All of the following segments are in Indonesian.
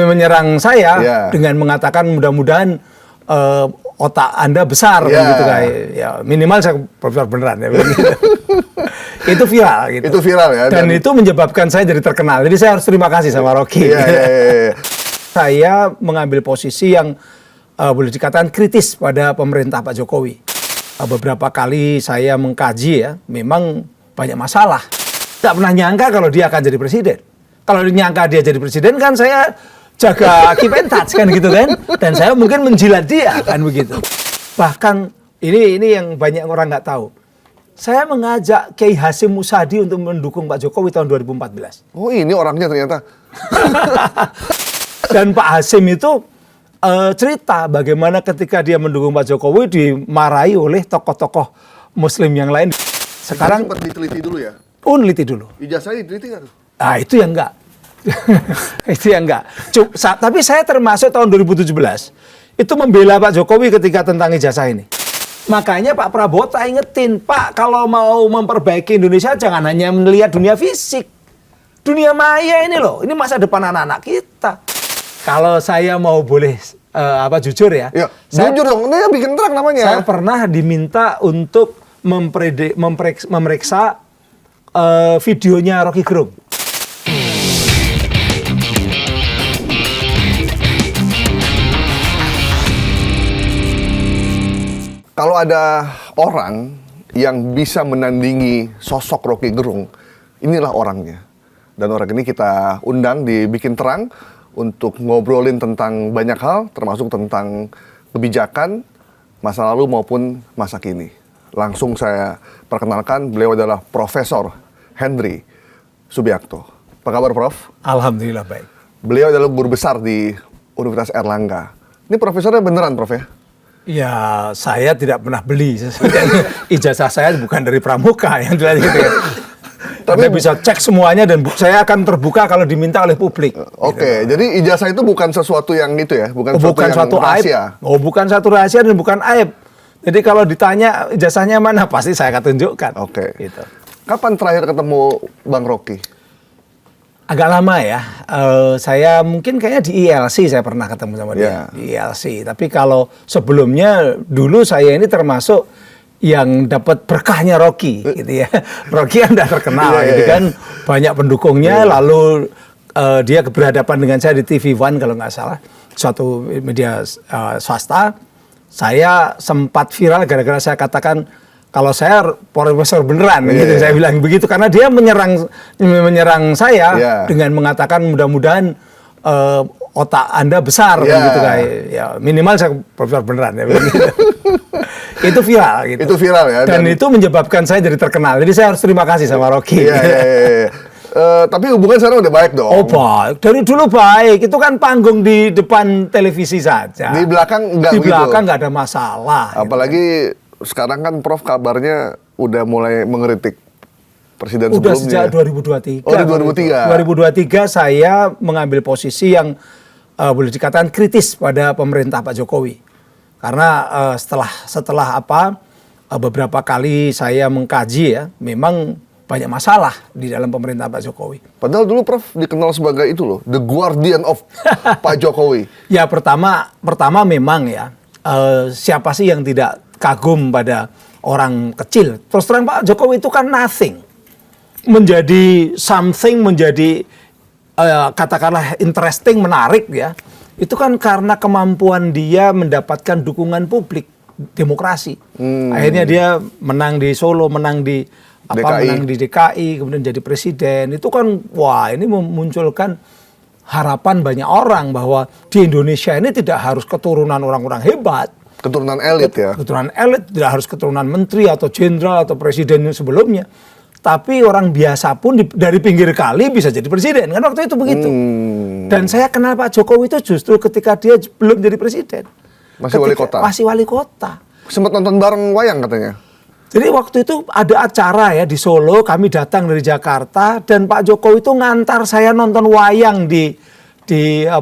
Menyerang saya dengan mengatakan mudah-mudahan otak Anda besar gitu kayak ya minimal saya profesor beneran ya. Itu viral gitu. Itu viral ya. Dan itu menyebabkan saya jadi terkenal. Jadi saya harus terima kasih sama Rocky. Saya mengambil posisi yang boleh dikatakan kritis pada pemerintah Pak Jokowi. Beberapa kali saya mengkaji ya, memang banyak masalah. Tidak pernah nyangka kalau dia akan jadi presiden. Kalau nyangka dia jadi presiden kan saya jaga keep and touch kan gitu kan, dan saya mungkin menjilat dia kan begitu. Bahkan ini yang banyak orang nggak tahu. Saya mengajak Kiai Hasyim Musadi untuk mendukung Pak Jokowi tahun 2014. Oh ini orangnya ternyata. Dan Pak Hasyim itu cerita bagaimana ketika dia mendukung Pak Jokowi dimarahi oleh tokoh-tokoh Muslim yang lain. Sekarang sempat diteliti dulu ya. Neliti dulu. Ijazahnya diteliti nggak tuh? Nah itu yang enggak. Itu yang enggak. Tapi saya termasuk tahun 2017 itu membela Pak Jokowi ketika tentang ijazah ini. Makanya Pak Prabowo tak ingetin, Pak kalau mau memperbaiki Indonesia jangan hanya melihat dunia fisik, dunia maya ini loh. Ini masa depan anak-anak kita. Kalau saya mau boleh jujur ya. Jujur dong, ini yang bikin terang namanya. Saya pernah diminta untuk memeriksa videonya Rocky Gerung. Kalau ada orang yang bisa menandingi sosok Rocky Gerung, inilah orangnya. Dan orang ini kita undang di Bikin Terang untuk ngobrolin tentang banyak hal, termasuk tentang kebijakan masa lalu maupun masa kini. Langsung saya perkenalkan, beliau adalah Profesor Henry Subiakto. Apa kabar, Prof? Alhamdulillah baik. Beliau adalah guru besar di Universitas Erlangga. Ini profesornya beneran, Prof ya? Ya, saya tidak pernah beli. Ijazah saya bukan dari Pramuka yang jelas gitu ya. Tapi bisa cek semuanya dan saya akan terbuka kalau diminta oleh publik. Oke, gitu. Jadi ijazah itu bukan sesuatu yang gitu ya, bukan suatu rahasia. Aib. Bukan satu rahasia dan bukan aib. Jadi kalau ditanya ijazahnya mana, pasti saya akan tunjukkan. Oke. Gitu. Kapan terakhir ketemu Bang Rocky? Agak lama ya. Saya mungkin kayaknya di ILC saya pernah ketemu sama dia. Di ILC. Tapi kalau sebelumnya dulu saya ini termasuk yang dapat berkahnya Rocky gitu ya. Rocky kan udah terkenal gitu kan. Banyak pendukungnya lalu dia berhadapan dengan saya di TV One kalau nggak salah. Suatu media swasta. Saya sempat viral gara-gara saya katakan kalau saya profesor beneran gitu, saya bilang begitu karena dia menyerang saya dengan mengatakan mudah-mudahan otak Anda besar gitu kayak ya minimal saya profesor beneran ya. Itu viral gitu. Itu viral ya. Dan itu menyebabkan saya jadi terkenal. Jadi saya harus terima kasih sama Rocky. Tapi hubungan sekarang udah baik dong. Oh baik, dari dulu baik. Itu kan panggung di depan televisi saja. Di belakang enggak begitu. Di belakang nggak ada masalah. Apalagi sekarang kan Prof kabarnya udah mulai mengkritik presiden sebelumnya. Udah sejak 2023. Oh, di 2023. 2023 saya mengambil posisi yang boleh dikatakan kritis pada pemerintah Pak Jokowi. Karena setelah beberapa kali saya mengkaji ya, memang banyak masalah di dalam pemerintah Pak Jokowi. Padahal dulu Prof dikenal sebagai itu loh, the guardian of Pak Jokowi. Ya pertama memang ya, siapa sih yang tidak kagum pada orang kecil. Terus terang Pak Jokowi itu kan nothing. Menjadi something, menjadi katakanlah interesting, menarik ya. Itu kan karena kemampuan dia mendapatkan dukungan publik, demokrasi. Akhirnya dia menang di Solo, menang di DKI, kemudian jadi presiden. Itu kan wah ini memunculkan harapan banyak orang bahwa di Indonesia ini tidak harus keturunan orang-orang hebat. Keturunan elit ya. Keturunan elit, tidak harus keturunan menteri atau jenderal atau presiden sebelumnya. Tapi orang biasa pun dari pinggir kali bisa jadi presiden. Kan waktu itu begitu. Dan saya kenal Pak Jokowi itu justru ketika dia belum jadi presiden. Masih wali kota? Masih wali kota. Sempat nonton bareng wayang katanya? Jadi waktu itu ada acara ya di Solo, kami datang dari Jakarta. Dan Pak Jokowi itu ngantar saya nonton wayang di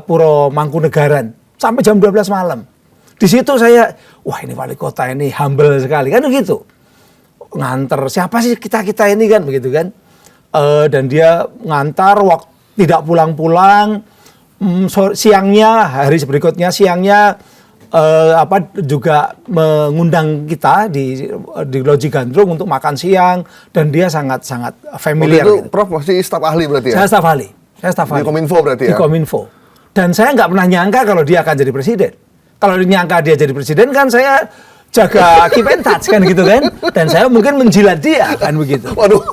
Puro Mangkunegaran. Sampai jam 12 malam. Di situ saya, wah ini wali kota ini humble sekali, kan begitu. Nganter, siapa sih kita ini kan, begitu kan. Dan dia ngantar, tidak pulang-pulang, siangnya, hari berikutnya siangnya juga mengundang kita di Loji Gandrung untuk makan siang, dan dia sangat familiar. Waktu itu gitu. Prof masih staf ahli berarti ya? Saya staf ahli. Di Kominfo berarti ya? Di Kominfo. Dan saya nggak pernah nyangka kalau dia akan jadi presiden. Kalau nyangka dia jadi presiden kan saya jaga keep in touch kan gitu kan, dan saya mungkin menjilat dia kan begitu. Waduh.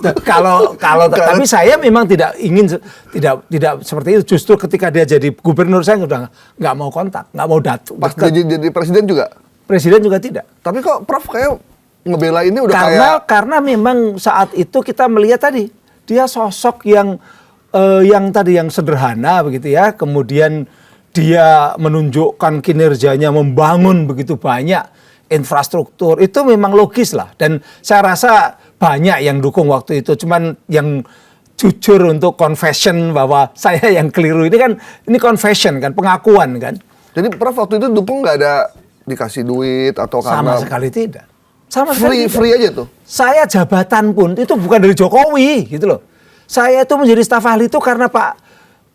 Tapi saya memang tidak ingin tidak seperti itu. Justru ketika dia jadi gubernur saya udah nggak mau kontak, nggak mau datang. Pas jadi presiden juga? Presiden juga tidak. Tapi kok Prof kayak ngebela ini udah karena memang saat itu kita melihat tadi dia sosok yang sederhana begitu ya, kemudian dia menunjukkan kinerjanya membangun begitu banyak infrastruktur, itu memang logis lah, dan saya rasa banyak yang dukung waktu itu. Cuman yang jujur untuk confession bahwa saya yang keliru ini confession kan, pengakuan kan. Jadi Prof waktu itu dukung nggak ada dikasih duit atau karena Sama sekali tidak. Sama sekali tidak. Free aja tuh. Saya jabatan pun itu bukan dari Jokowi gitu loh. Saya itu menjadi staf ahli itu karena Pak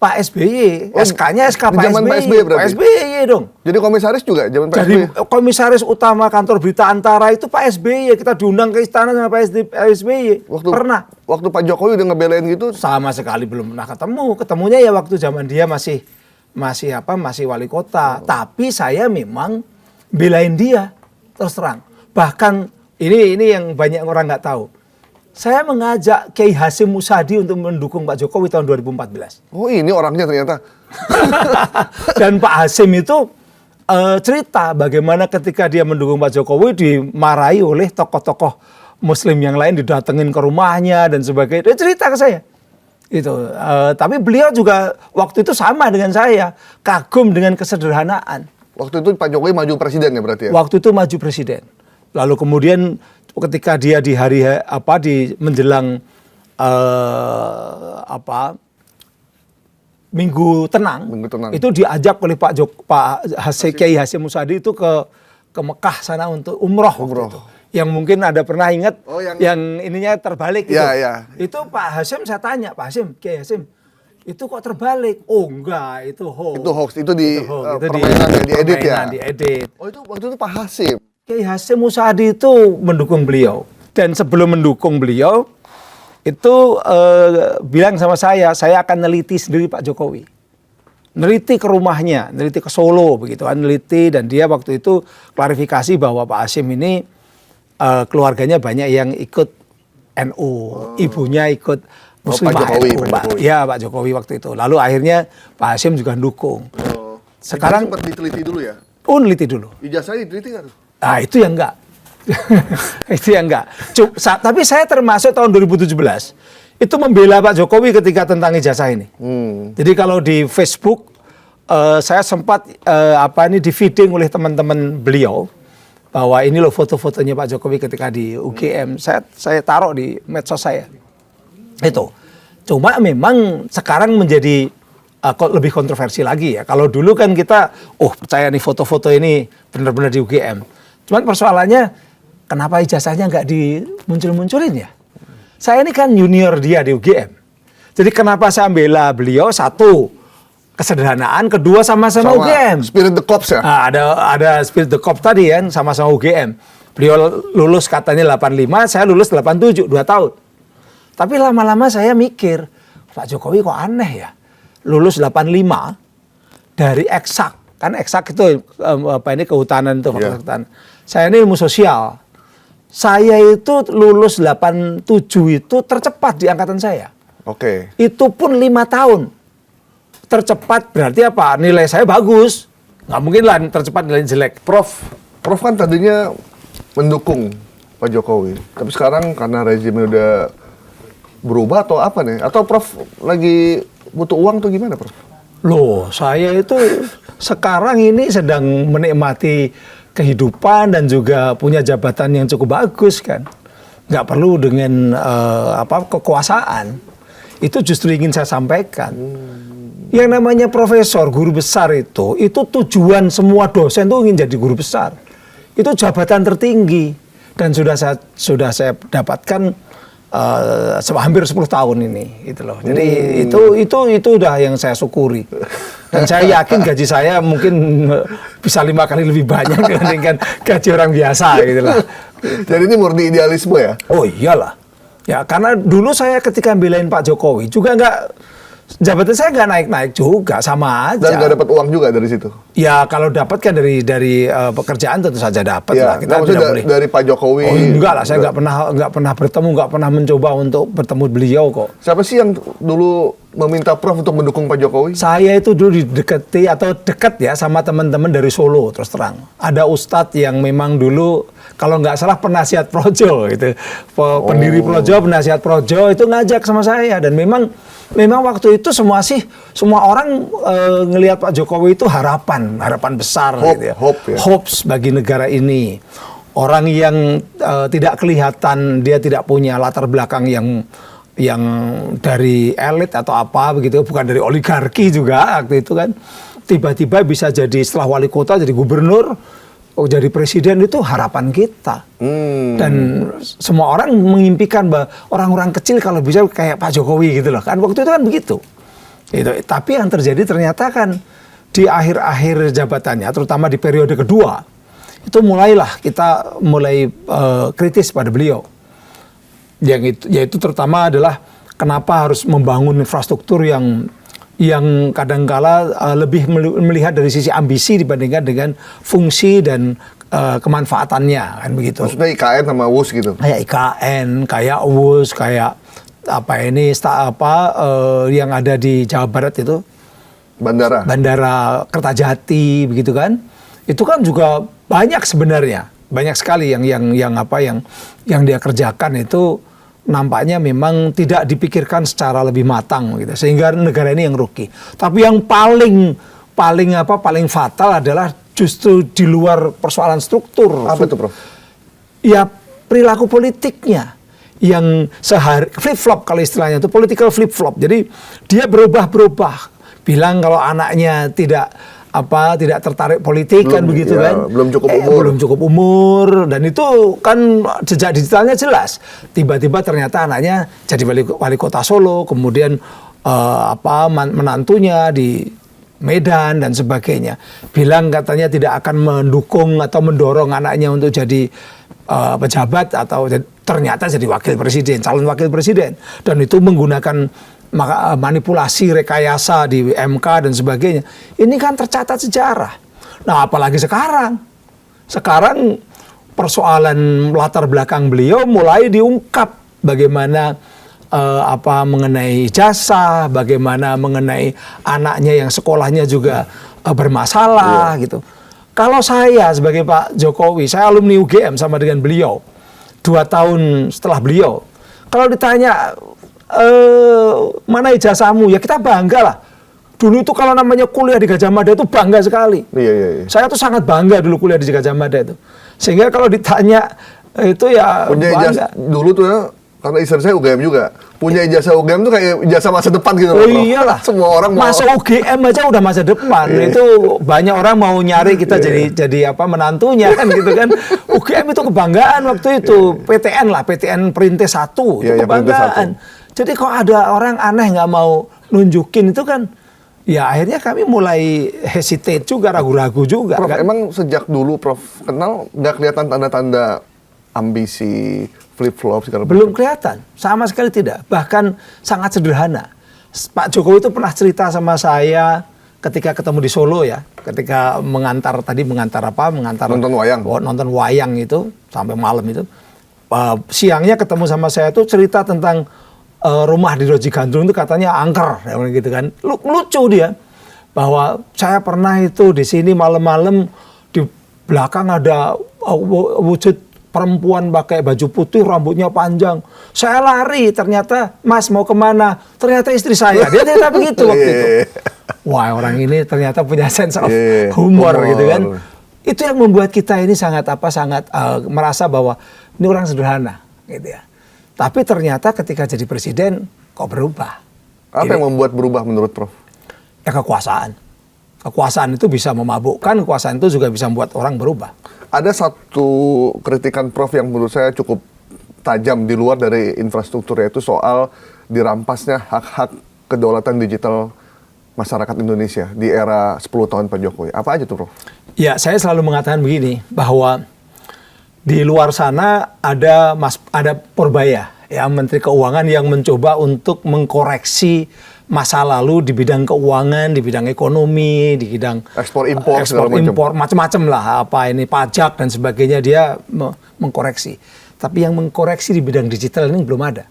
SBY, SK-nya SK Pak zaman Pak SBY berarti? Pak SBY dong. Jadi komisaris juga zaman Pak Jadi SBY? komisaris utama kantor berita Antara itu Pak SBY. Kita diundang ke istana sama Pak SBY. Pernah. Waktu Pak Jokowi udah ngebelain gitu? Sama sekali belum pernah ketemu. Ketemunya ya waktu zaman dia masih wali kota. Tapi saya memang belain dia, terus terang. Bahkan ini yang banyak orang nggak tahu. Saya mengajak Kiai Hasyim Musadi untuk mendukung Pak Jokowi tahun 2014. Oh, ini orangnya ternyata. Dan Pak Hasyim itu cerita bagaimana ketika dia mendukung Pak Jokowi dimarahi oleh tokoh-tokoh Muslim yang lain, didatengin ke rumahnya dan sebagainya. Dia cerita ke saya. Itu. Tapi beliau juga waktu itu sama dengan saya, kagum dengan kesederhanaan. Waktu itu Pak Jokowi maju presiden ya berarti ya? Waktu itu maju presiden. Lalu kemudian ketika dia di menjelang Minggu Tenang, itu diajak oleh Kiai Hasyim Musadi itu ke Mekah sana untuk umroh. Itu. Yang mungkin ada pernah ingat yang ininya terbalik gitu. Ya. Itu Pak Hasyim, saya tanya, Pak Hasyim, Kiai Hasyim, itu kok terbalik? Oh enggak, itu hoax. Itu hoax, itu di diedit ya? Diedit. Oh, itu waktu itu Pak Hasyim. Kiai Hasyim Musadi itu mendukung beliau. Dan sebelum mendukung beliau, itu bilang sama saya akan neliti sendiri Pak Jokowi. Neliti ke rumahnya, neliti ke Solo, begitu kan, neliti. Dan dia waktu itu klarifikasi bahwa Pak Hasyim ini keluarganya banyak yang ikut NU. Ibunya ikut Muslimah NU. Ya, Pak Jokowi waktu itu. Lalu akhirnya Pak Hasyim juga mendukung. Sekarang sempat diteliti dulu ya? Neliti dulu. Ijazahnya diteliti nggak tuh? Nah, itu yang enggak. Itu yang enggak. Tapi saya termasuk tahun 2017 itu membela Pak Jokowi ketika tentang ijazah ini. Jadi kalau di Facebook saya sempat di-feeding oleh teman-teman beliau bahwa ini loh foto-fotonya Pak Jokowi ketika di UGM. Saya taruh di medsos saya. Itu. Cuma memang sekarang menjadi lebih kontroversi lagi ya. Kalau dulu kan kita percaya nih foto-foto ini benar-benar di UGM. Cuman persoalannya, kenapa ijazahnya nggak dimuncul-munculin ya? Saya ini kan junior dia di UGM. Jadi kenapa saya bela beliau? Satu, kesederhanaan. Kedua, sama-sama UGM. Spirit the Corps ya? Nah, ada Spirit the Corps tadi kan, sama-sama UGM. Beliau lulus katanya 85, saya lulus 87, 2 tahun. Tapi lama-lama saya mikir, Pak Jokowi kok aneh ya? Lulus 85 dari eksak. Kan eksak itu kehutanan itu. Yeah. Kehutanan. Saya ini ilmu sosial. Saya itu lulus 87 itu tercepat di angkatan saya. Oke. Itu pun 5 tahun. Tercepat berarti apa? Nilai saya bagus. Nggak mungkin lah tercepat nilai jelek. Prof kan tadinya mendukung Pak Jokowi. Tapi sekarang karena rezimnya udah berubah atau apa nih? Atau Prof lagi butuh uang atau gimana, Prof? Loh, saya itu sekarang ini sedang menikmati kehidupan dan juga punya jabatan yang cukup bagus kan. Nggak perlu dengan kekuasaan. Itu justru ingin saya sampaikan. Yang namanya profesor, guru besar itu tujuan semua dosen itu ingin jadi guru besar. Itu jabatan tertinggi. Dan sudah saya dapatkan hampir 10 tahun ini gitu loh. Jadi itu udah yang saya syukuri. Dan saya yakin gaji saya mungkin bisa 5 kali lebih banyak dibandingkan gaji orang biasa gitu loh. Jadi ini murni idealisme ya? Oh iyalah. Ya karena dulu saya ketika belain Pak Jokowi juga jabatan saya nggak naik-naik juga, sama aja. Dan nggak dapat uang juga dari situ? Ya kalau dapat kan dari pekerjaan tentu saja dapat ya, lah. Kita tidak boleh. Dari Pak Jokowi? Oh enggak lah, saya nggak pernah bertemu, nggak pernah mencoba untuk bertemu beliau kok. Siapa sih yang dulu meminta Prof untuk mendukung Pak Jokowi? Saya itu dulu didekati atau dekat ya sama teman-teman dari Solo, terus terang. Ada ustadz yang memang dulu kalau nggak salah penasihat Projo gitu, pendiri Projo, penasihat Projo itu ngajak sama saya, dan memang waktu itu semua orang ngelihat Pak Jokowi itu harapan besar, gitu ya. Hopes bagi negara ini. Orang yang tidak kelihatan, dia tidak punya latar belakang yang dari elit atau apa begitu, bukan dari oligarki juga waktu itu kan, tiba-tiba bisa jadi setelah wali kota jadi gubernur, jadi presiden, itu harapan kita. Dan semua orang mengimpikan bahwa orang-orang kecil kalau bisa kayak Pak Jokowi gitu loh kan, waktu itu kan begitu. Tapi yang terjadi ternyata kan di akhir-akhir jabatannya, terutama di periode kedua, itu kita mulai kritis pada beliau. Yaitu terutama adalah kenapa harus membangun infrastruktur yang kadangkala lebih melihat dari sisi ambisi dibandingkan dengan fungsi dan kemanfaatannya, kan begitu. Maksudnya IKN sama WUS gitu? Kayak IKN, kayak WUS, kayak yang ada di Jawa Barat itu, Bandara Kertajati begitu kan. Itu kan juga banyak sebenarnya, banyak sekali yang dia kerjakan itu nampaknya memang tidak dipikirkan secara lebih matang gitu, sehingga negara ini yang rugi. Tapi yang paling fatal adalah justru di luar persoalan struktur. Apa itu, Prof? Ya perilaku politiknya yang flip flop, kalau istilahnya itu political flip flop. Jadi dia berubah, bilang kalau anaknya tidak tertarik politik, kan begitu kan, belum cukup umur, dan itu kan jejak digitalnya jelas. Tiba-tiba ternyata anaknya jadi wali kota Solo, kemudian menantunya di Medan dan sebagainya, bilang katanya tidak akan mendukung atau mendorong anaknya untuk jadi pejabat, atau ternyata jadi calon wakil presiden, dan itu menggunakan manipulasi, rekayasa di MK dan sebagainya. Ini kan tercatat sejarah. Nah, apalagi sekarang persoalan latar belakang beliau mulai diungkap, bagaimana mengenai ijazah, bagaimana mengenai anaknya yang sekolahnya juga bermasalah gitu. Kalau saya sebagai Pak Jokowi, saya alumni UGM sama dengan beliau, 2 tahun setelah beliau. Kalau ditanya mana ijazahmu, ya kita bangga lah. Dulu itu kalau namanya kuliah di Gajah Mada itu bangga sekali. Iya. Saya tuh sangat bangga dulu kuliah di Gajah Mada itu. Sehingga kalau ditanya itu ya punya ijazah dulu tuh ya, karena istri saya UGM juga. Punya ijazah UGM tuh kayak ijazah masa depan gitu. Oh iyalah. Semua orang mau masuk UGM aja udah masa depan. Itu banyak orang mau nyari kita jadi menantunya kan gitu kan. UGM itu kebanggaan waktu itu. PTN Perintis 1 itu kebanggaan. Jadi kok ada orang aneh nggak mau nunjukin itu kan, ya akhirnya kami mulai hesitate juga, ragu-ragu juga. Prof, kan? emang sejak dulu Prof kenal nggak kelihatan tanda-tanda ambisi, flip-flop segala macam? Belum kelihatan, sama sekali tidak. Bahkan sangat sederhana. Pak Jokowi itu pernah cerita sama saya ketika ketemu di Solo ya, ketika mengantar nonton wayang itu sampai malam itu. Siangnya ketemu sama saya itu cerita tentang rumah di Roji Gandrung itu katanya angker, gitu kan. Lucu dia, bahwa saya pernah itu di sini malam-malam, di belakang ada wujud perempuan pakai baju putih, rambutnya panjang. Saya lari, ternyata Mas mau kemana? Ternyata istri saya. Dia ternyata begitu waktu itu. Wah, orang ini ternyata punya sense of humor gitu kan. Itu yang membuat kita ini sangat merasa bahwa ini orang sederhana, gitu ya. Tapi ternyata ketika jadi presiden kok berubah. Apa yang membuat berubah menurut Prof? Ya kekuasaan. Kekuasaan itu bisa memabukkan, kekuasaan itu juga bisa membuat orang berubah. Ada satu kritikan Prof yang menurut saya cukup tajam di luar dari infrastruktur, yaitu soal dirampasnya hak-hak kedaulatan digital masyarakat Indonesia di era 10 tahun Pak Jokowi. Apa aja tuh, Prof? Ya, saya selalu mengatakan begini, bahwa di luar sana ada Purbaya, ya, Menteri Keuangan yang mencoba untuk mengkoreksi masa lalu di bidang keuangan, di bidang ekonomi, di bidang ekspor impor macam-macam lah, apa ini pajak dan sebagainya, dia mengkoreksi. Tapi yang mengkoreksi di bidang digital ini belum ada.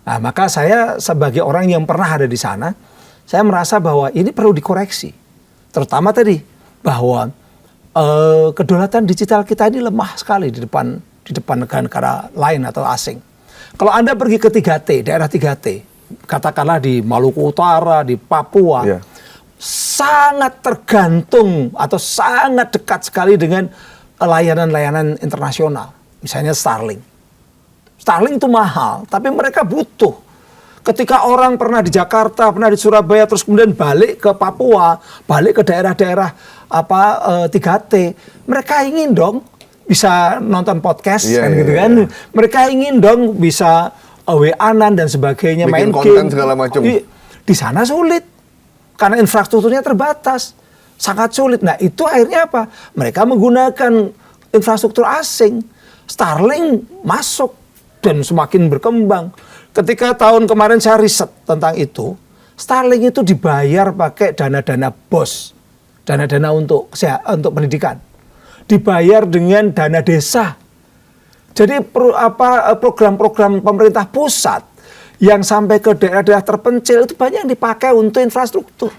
Nah, maka saya sebagai orang yang pernah ada di sana, saya merasa bahwa ini perlu dikoreksi. Terutama tadi bahwa kedaulatan digital kita ini lemah sekali di depan negara-negara lain atau asing. Kalau Anda pergi ke 3T, daerah 3T, katakanlah di Maluku Utara, di Papua, sangat tergantung atau sangat dekat sekali dengan layanan-layanan internasional. Misalnya Starlink. Starlink itu mahal, tapi mereka butuh. Ketika orang pernah di Jakarta, pernah di Surabaya, terus kemudian balik ke Papua, balik ke daerah-daerah 3T, mereka ingin dong bisa nonton podcast, gitu kan. Mereka ingin dong bisa WA-an dan sebagainya, bikin main konten game segala macam. Di sana sulit karena infrastrukturnya terbatas, sangat sulit. Nah, itu akhirnya apa? Mereka menggunakan infrastruktur asing. Starlink masuk dan semakin berkembang. Ketika tahun kemarin saya riset tentang itu, Starlink itu dibayar pakai dana-dana BOS, dana-dana untuk pendidikan, dibayar dengan dana desa. Jadi program-program pemerintah pusat yang sampai ke daerah-daerah terpencil itu banyak yang dipakai untuk infrastruktur.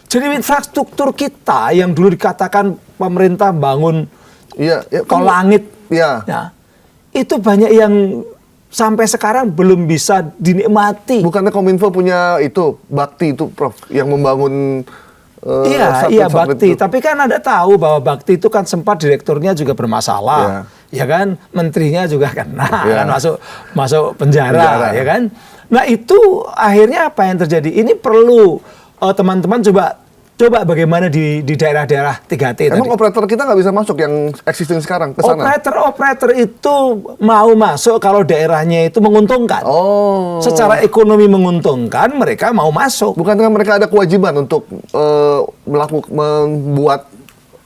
Jadi infrastruktur kita yang dulu dikatakan pemerintah bangun tol langit, ya, itu banyak yang sampai sekarang belum bisa dinikmati. Bukannya Kominfo punya itu Bakti itu, Prof, yang membangun iya Bakti. Tapi kan Anda tahu bahwa Bakti itu kan sempat direkturnya juga bermasalah. Ya kan, menterinya juga kena, kan masuk penjara, ya kan. Nah, itu akhirnya apa yang terjadi? Ini perlu teman-teman coba bagaimana di daerah-daerah 3T. Emang operator kita nggak bisa masuk yang existing sekarang ke sana? Operator itu mau masuk kalau daerahnya itu menguntungkan. Secara ekonomi menguntungkan, mereka mau masuk. Bukankah mereka ada kewajiban untuk membuat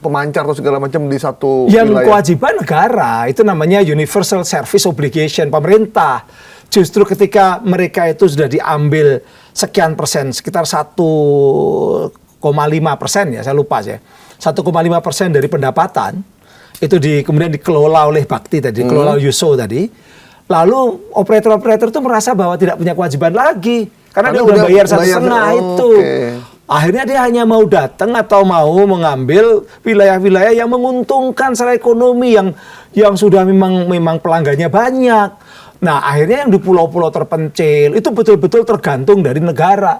pemancar atau segala macam di satu yang wilayah? Kewajiban negara, itu namanya Universal Service Obligation pemerintah. Justru ketika mereka itu sudah diambil sekian persen, sekitar 1,5% ya, saya lupa ya, 1,5% dari pendapatan itu kemudian dikelola oleh Bakti tadi, dikelola USO tadi. Lalu operator-operator itu merasa bahwa tidak punya kewajiban lagi karena dia udah bayar 1,5 itu. Akhirnya dia hanya mau datang atau mau mengambil wilayah-wilayah yang menguntungkan secara ekonomi, yang sudah memang pelanggannya banyak. Nah, akhirnya yang di pulau-pulau terpencil itu betul-betul tergantung dari negara.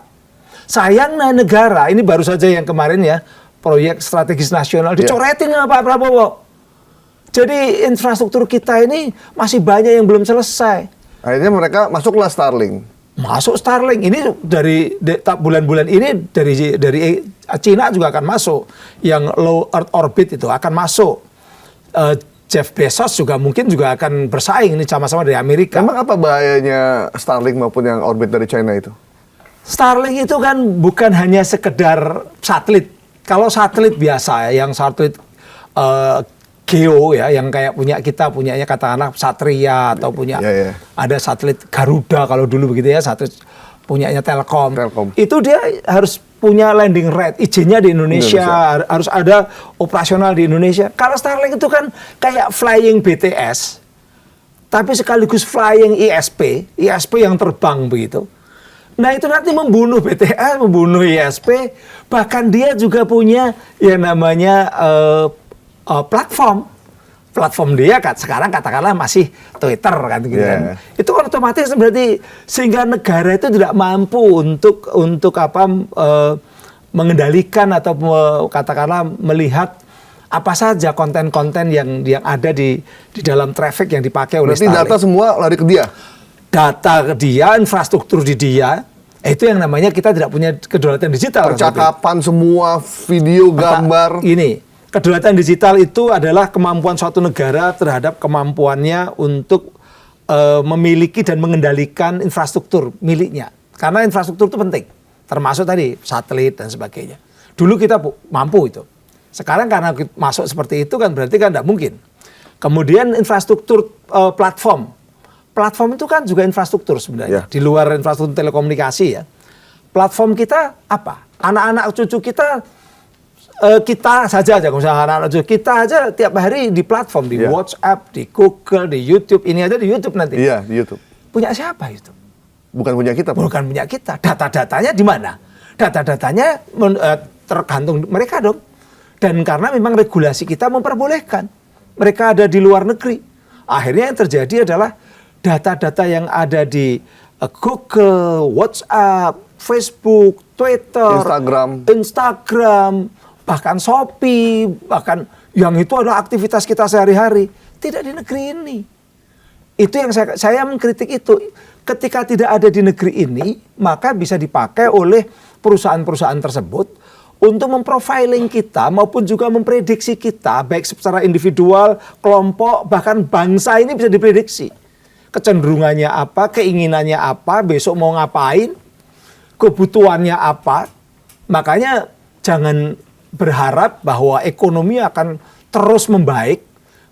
Sayangnya negara, ini baru saja yang kemarin ya, proyek strategis nasional dicoretin sama Pak Prabowo. Jadi infrastruktur kita ini masih banyak yang belum selesai. Akhirnya mereka masuklah Starlink. Masuk Starlink ini dari bulan-bulan ini dari Cina juga akan masuk, yang low Earth orbit itu akan masuk. Jeff Bezos juga mungkin akan bersaing ini sama-sama dari Amerika. Emang apa bahayanya Starlink maupun yang orbit dari China itu? Starlink itu kan bukan hanya sekedar satelit. Kalau satelit biasa, yang satelit geo ya, yang kayak punyanya katakanlah Satria atau punya ada satelit Garuda kalau dulu begitu ya, satelit punyanya Telkom. Itu dia harus punya landing rate, izinnya di Indonesia. Harus ada operasional di Indonesia. Kalau Starlink itu kan kayak flying BTS, tapi sekaligus flying ISP yang terbang begitu. Nah, itu nanti membunuh BTS, membunuh ISP, bahkan dia juga punya yang namanya platform dia kan sekarang katakanlah masih Twitter kan gitu kan. Itu kan otomatis berarti sehingga negara itu tidak mampu untuk mengendalikan atau katakanlah melihat apa saja konten-konten yang ada di dalam traffic yang dipakai oleh Starlink. Berarti data semua lari ke dia. Data ke dia, infrastruktur di dia. Itu yang namanya kita tidak punya kedaulatan digital. Percakapan semua, video, gambar. Ini kedaulatan digital itu adalah kemampuan suatu negara terhadap kemampuannya untuk memiliki dan mengendalikan infrastruktur miliknya. Karena infrastruktur itu penting, termasuk tadi satelit dan sebagainya. Dulu kita mampu itu. Sekarang karena masuk seperti itu kan berarti kan tidak mungkin. Kemudian infrastruktur platform. Platform itu kan juga infrastruktur sebenarnya. Di luar infrastruktur telekomunikasi ya. Platform kita apa? Anak-anak cucu kita saja misalnya anak-anak cucu kita aja tiap hari di platform, di WhatsApp, di Google, di YouTube. Ini aja di YouTube nanti. Iya, di YouTube. Punya siapa itu? Bukan punya kita, Pak. Bukan punya kita. Data-datanya di mana? Data-datanya tergantung mereka dong. Dan karena memang regulasi kita memperbolehkan. Mereka ada di luar negeri. Akhirnya yang terjadi adalah data-data yang ada di Google, WhatsApp, Facebook, Twitter, Instagram, bahkan Shopee, bahkan yang itu adalah aktivitas kita sehari-hari. Tidak di negeri ini. Itu yang saya mengkritik itu. Ketika tidak ada di negeri ini, maka bisa dipakai oleh perusahaan-perusahaan tersebut untuk memprofiling kita maupun juga memprediksi kita, baik secara individual, kelompok, bahkan bangsa ini bisa diprediksi. Kecenderungannya apa, keinginannya apa, besok mau ngapain, kebutuhannya apa. Makanya jangan berharap bahwa ekonomi akan terus membaik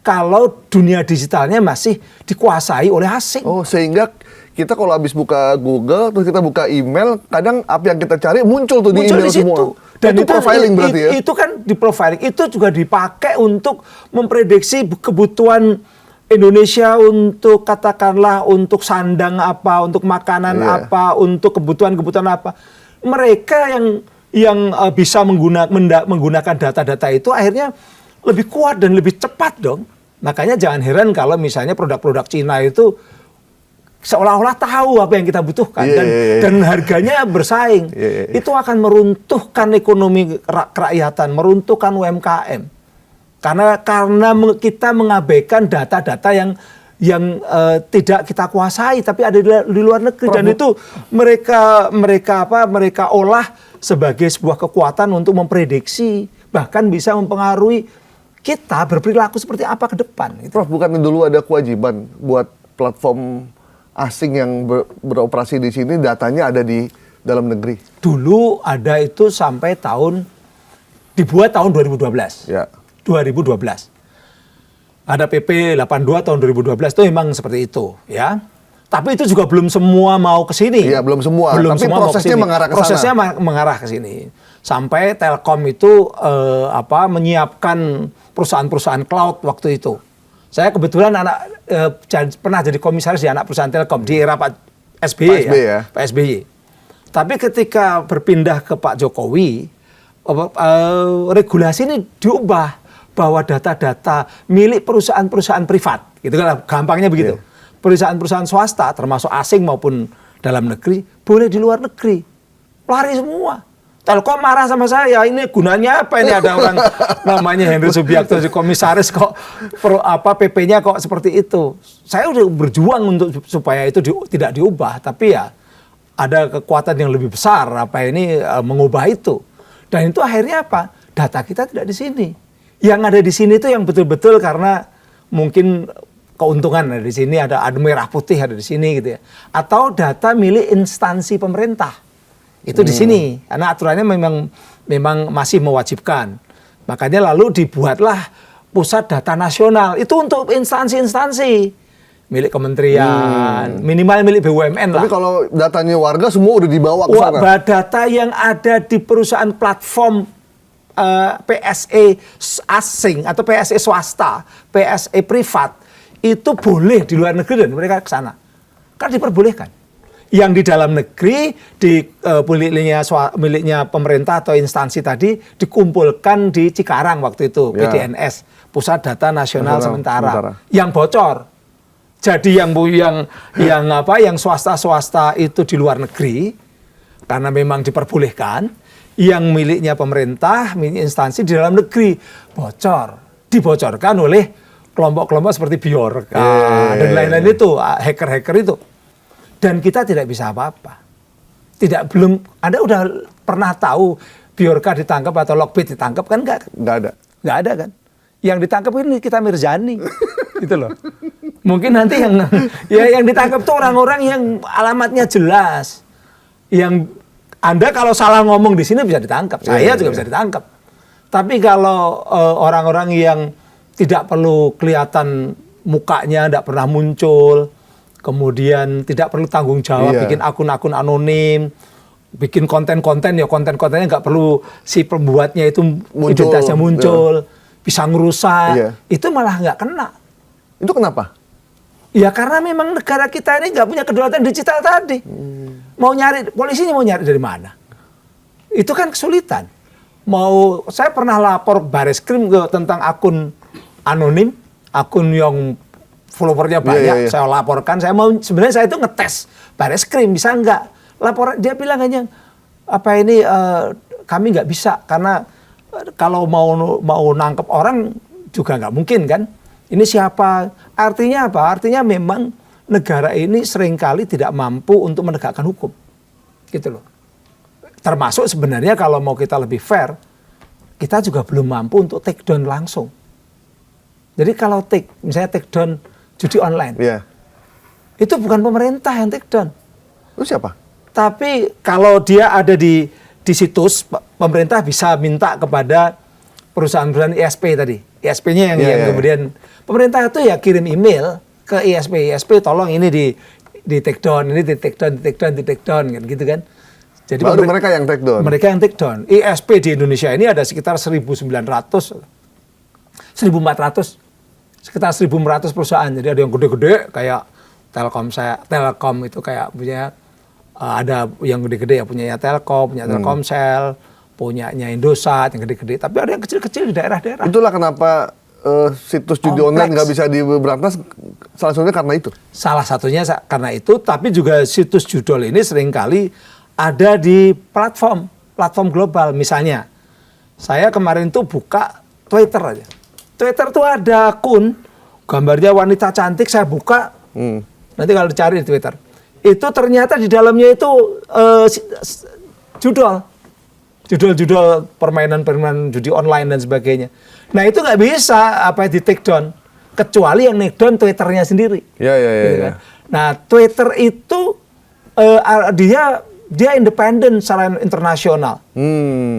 kalau dunia digitalnya masih dikuasai oleh asing. Oh, sehingga kita kalau habis buka Google, terus kita buka email, kadang apa yang kita cari muncul tuh di email semua. Dan itu profiling berarti ya? Itu kan di profiling, itu juga dipakai untuk memprediksi kebutuhan Indonesia untuk katakanlah untuk sandang apa, untuk makanan apa, untuk kebutuhan-kebutuhan apa. Mereka yang bisa menggunakan data-data itu akhirnya lebih kuat dan lebih cepat dong. Makanya jangan heran kalau misalnya produk-produk Cina itu seolah-olah tahu apa yang kita butuhkan dan harganya bersaing. Itu akan meruntuhkan ekonomi kerakyatan, meruntuhkan UMKM. Karena kita mengabaikan data-data yang tidak kita kuasai tapi ada di luar negeri. Dan itu mereka olah sebagai sebuah kekuatan untuk memprediksi, bahkan bisa mempengaruhi kita berperilaku seperti apa ke depan. Prof, bukan dulu ada kewajiban buat platform asing yang beroperasi di sini datanya ada di dalam negeri? Dulu ada itu sampai dibuat tahun 2012. Ya. 2012. Ada PP 82 tahun 2012 itu memang seperti itu, ya. Tapi itu juga belum semua mau ke sini. Iya, belum semua. Tapi semua prosesnya mengarah ke sana. Prosesnya mengarah ke sini. Sampai Telkom itu menyiapkan perusahaan-perusahaan cloud waktu itu. Saya kebetulan pernah jadi komisaris di anak perusahaan Telkom di era Pak SBY. Pak SBY. Tapi ketika berpindah ke Pak Jokowi, regulasi ini diubah bahwa data-data milik perusahaan-perusahaan privat, gitu kan, gampangnya begitu. Perusahaan-perusahaan swasta, termasuk asing maupun dalam negeri, boleh di luar negeri. Lari semua. Telkom marah sama saya, ini gunanya apa ini ada orang namanya Henry Subiakto komisaris kok PP-nya kok seperti itu. Saya udah berjuang untuk supaya itu tidak diubah, tapi ya ada kekuatan yang lebih besar mengubah itu. Dan itu akhirnya apa? Data kita tidak di sini. Yang ada di sini itu yang betul-betul karena mungkin keuntungan ada di sini, ada merah putih ada di sini gitu ya. Atau data milik instansi pemerintah. Itu di sini. Karena aturannya memang masih mewajibkan. Makanya lalu dibuatlah pusat data nasional. Itu untuk instansi-instansi. Milik kementerian, minimal milik BUMN lah. Tapi kalau datanya warga semua udah dibawa ke sana. Data yang ada di perusahaan platform PSE asing atau PSE swasta, PSE privat, itu boleh di luar negeri dan mereka ke sana. Kan diperbolehkan. Yang di dalam negeri, miliknya pemerintah atau instansi tadi, dikumpulkan di Cikarang waktu itu, PDNS, Pusat Data Nasional Sementara. Yang bocor. Jadi yang swasta-swasta itu di luar negeri, karena memang diperbolehkan, yang miliknya pemerintah, milik instansi di dalam negeri, dibocorkan oleh kelompok-kelompok seperti Bjorka dan lain-lain itu, hacker-hacker itu. Dan kita tidak bisa apa-apa. Anda udah pernah tahu Bjorka ditangkap atau Lockbit ditangkap kan? Nggak ada kan? Yang ditangkap ini kita Mirjani, gitu loh. Mungkin nanti yang ditangkap tuh orang-orang yang alamatnya jelas. Yang Anda kalau salah ngomong di sini bisa ditangkap. Saya juga bisa ditangkap. Tapi kalau orang-orang yang tidak perlu kelihatan mukanya, tidak pernah muncul, kemudian tidak perlu tanggung jawab, bikin akun-akun anonim, bikin konten-konten, ya konten-kontennya nggak perlu si pembuatnya itu identitasnya muncul, bisa ngerusak, itu malah nggak kena. Itu kenapa? Ya karena memang negara kita ini nggak punya kedaulatan digital tadi. Mau nyari, polisinya mau nyari dari mana? Itu kan kesulitan. Saya pernah lapor Bareskrim tentang akun anonim, akun yang followernya banyak, saya laporkan. Sebenarnya saya itu ngetes Bareskrim bisa nggak? Dia bilang hanya kami nggak bisa karena kalau mau nangkep orang juga nggak mungkin kan? Ini siapa? Artinya apa? Artinya memang negara ini seringkali tidak mampu untuk menegakkan hukum. Gitu loh. Termasuk sebenarnya kalau mau kita lebih fair, kita juga belum mampu untuk take down langsung. Jadi kalau misalnya take down judi online, itu bukan pemerintah yang take down. Itu siapa? Tapi kalau dia ada di situs, pemerintah bisa minta kepada perusahaan-perusahaan ISP tadi. ISP-nya yang kemudian pemerintah itu ya kirim email ke ISP, tolong ini di take down, ini di take down kan gitu kan. Jadi baru mereka yang take down. Mereka yang take down. ISP di Indonesia ini ada sekitar 1.400 sekitar 1.400 perusahaan. Jadi ada yang gede-gede kayak Telkom itu kayak punya ada yang gede-gede ya punya Telkom, punya Telkomsel, punyanya Indosat yang gede-gede, tapi ada yang kecil-kecil di daerah-daerah. Itulah kenapa situs judi online nggak bisa diberantas, salah satunya karena itu. Salah satunya karena itu, tapi juga situs judol ini seringkali ada di platform global. Misalnya, saya kemarin tuh buka Twitter aja. Twitter tuh ada akun, gambarnya wanita cantik, saya buka, nanti kalau dicari di Twitter, itu ternyata di dalamnya itu judul permainan judi online dan sebagainya. Nah itu nggak bisa di take down, kecuali yang take down Twitternya sendiri. Gitu kan? Nah Twitter itu dia independen secara internasional.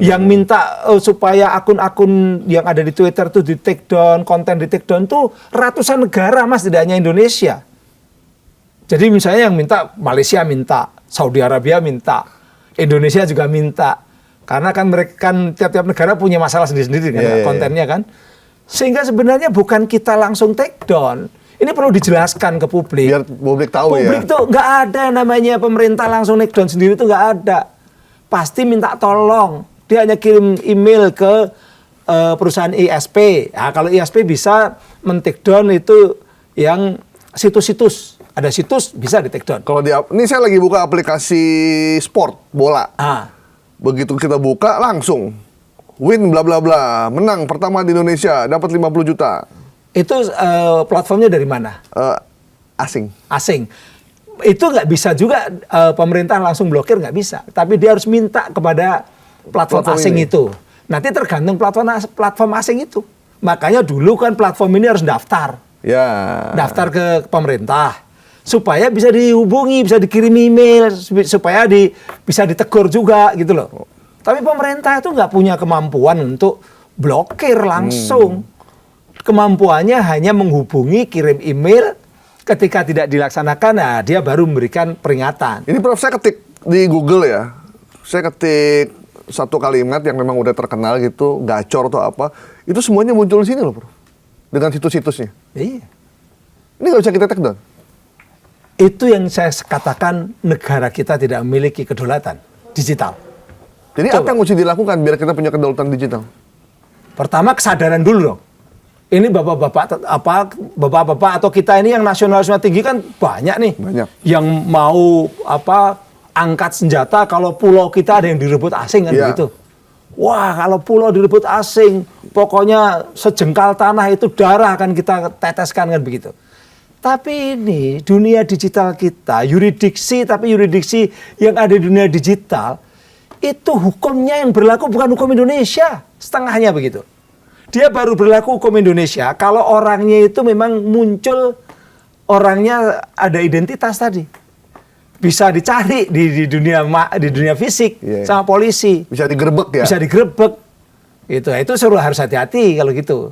Yang minta supaya akun-akun yang ada di Twitter tuh di take down, konten di take down tuh ratusan negara Mas, tidak hanya Indonesia. Jadi misalnya yang minta Malaysia minta, Saudi Arabia minta, Indonesia juga minta. Karena kan mereka kan tiap-tiap negara punya masalah sendiri-sendiri kan kontennya kan. Sehingga sebenarnya bukan kita langsung take down. Ini perlu dijelaskan ke publik. Biar publik tahu publik tuh nggak ada namanya pemerintah langsung take down sendiri tuh nggak ada. Pasti minta tolong. Dia hanya kirim email ke perusahaan ISP. Nah, kalau ISP bisa men-take down itu yang situs-situs. Ada situs bisa di take down. Kalau ini saya lagi buka aplikasi sport bola. Begitu kita buka langsung win bla bla bla, menang pertama di Indonesia, dapat 50 juta. Itu platformnya dari mana? Asing. Itu nggak bisa juga pemerintah langsung blokir, nggak bisa. Tapi dia harus minta kepada platform asing ini. Itu. Nanti tergantung platform asing itu. Makanya dulu kan platform ini harus daftar. Daftar ke pemerintah. Supaya bisa dihubungi, bisa dikirim email, supaya bisa ditegur juga gitu loh. Tapi pemerintah itu nggak punya kemampuan untuk blokir langsung. Kemampuannya hanya menghubungi, kirim email, ketika tidak dilaksanakan, nah dia baru memberikan peringatan. Ini Prof, saya ketik di Google ya, saya ketik satu kalimat yang memang udah terkenal gitu, gacor atau apa, itu semuanya muncul di sini loh Prof, dengan situs-situsnya. Iya. Ini nggak bisa kita take down. Itu yang saya katakan negara kita tidak memiliki kedaulatan digital. Jadi apa yang mesti dilakukan biar kita punya kedaulatan digital? Pertama kesadaran dulu dong. Ini bapak-bapak atau kita ini yang nasionalisme tinggi kan banyak nih. Banyak. Yang mau angkat senjata kalau pulau kita ada yang direbut asing kan begitu. Wah, kalau pulau direbut asing, pokoknya sejengkal tanah itu darah akan kita teteskan kan begitu. Tapi ini dunia digital kita, yuridiksi yang ada di dunia digital, itu hukumnya yang berlaku bukan hukum Indonesia, setengahnya begitu. Dia baru berlaku hukum Indonesia kalau orangnya itu memang muncul orangnya ada identitas tadi. Bisa dicari di dunia fisik sama polisi. Bisa digerebek ya? Bisa digerebek. Itu harus hati-hati kalau gitu.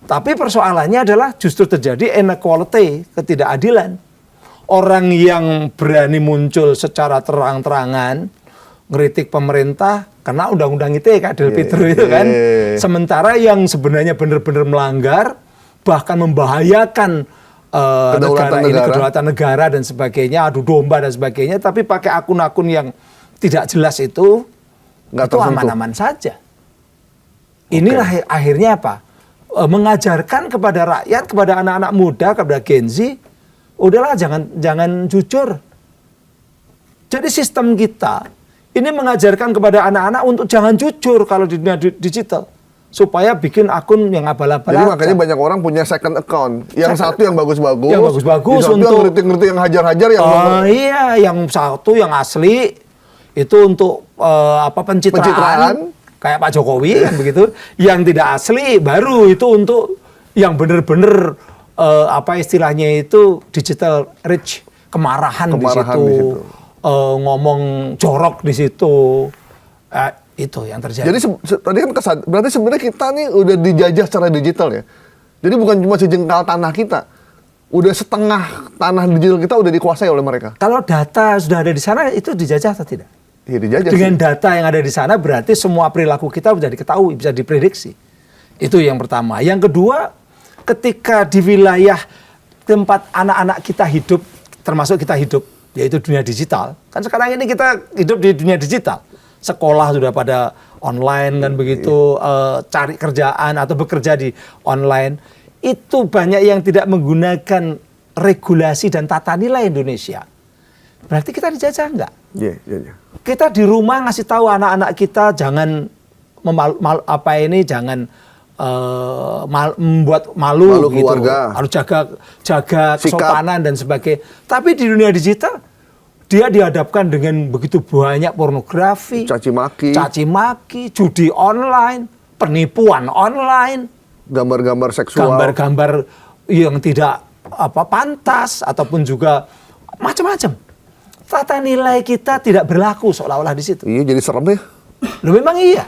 Tapi persoalannya adalah justru terjadi inequality, ketidakadilan. Orang yang berani muncul secara terang-terangan ngeritik pemerintah karena undang-undang ITE Adil Fitru itu kan. Sementara yang sebenarnya benar-benar melanggar bahkan membahayakan kedaulatan negara dan sebagainya, adu domba dan sebagainya, tapi pakai akun-akun yang tidak jelas itu aman-aman saja. Inilah akhirnya apa? Mengajarkan kepada rakyat, kepada anak-anak muda, kepada Gen Z, udahlah jangan jujur. Jadi sistem kita ini mengajarkan kepada anak-anak untuk jangan jujur kalau di dunia digital. Supaya bikin akun yang abal-abal. Jadi makanya banyak orang punya second account. Yang satu yang bagus-bagus. Yang bagus-bagus untuk yang ngerti-ngerti, yang hajar-hajar, yang iya, yang satu yang asli itu untuk pencitraan. Kayak Pak Jokowi begitu. Yang tidak asli baru itu untuk yang benar-benar istilahnya itu digital rich, kemarahan di situ. Ngomong jorok di situ. Itu yang terjadi. Jadi tadi kan berarti sebenarnya kita nih udah dijajah secara digital ya. Jadi bukan cuma sejengkal tanah kita. Udah setengah tanah digital kita udah dikuasai oleh mereka. Kalau data sudah ada di sana itu dijajah atau tidak? Iya, dijajah. Dengan data yang ada di sana berarti semua perilaku kita bisa diketahui, bisa diprediksi. Itu yang pertama. Yang kedua, ketika di wilayah tempat anak-anak kita hidup, termasuk kita hidup, yaitu dunia digital. Kan sekarang ini kita hidup di dunia digital. Sekolah sudah pada online kan begitu, cari kerjaan atau bekerja di online. Itu banyak yang tidak menggunakan regulasi dan tata nilai Indonesia. Berarti kita dijajah enggak? Iya. Kita di rumah ngasih tahu anak-anak kita jangan membuat malu gitu. Keluarga. Harus jaga kesopanan dan sebagainya. Tapi di dunia digital dia dihadapkan dengan begitu banyak pornografi, caci maki, judi online, penipuan online, gambar-gambar seksual, gambar-gambar yang tidak pantas ataupun juga macam-macam. Tata nilai kita tidak berlaku seolah-olah di situ. Iya, jadi serem ya. Loh, memang iya.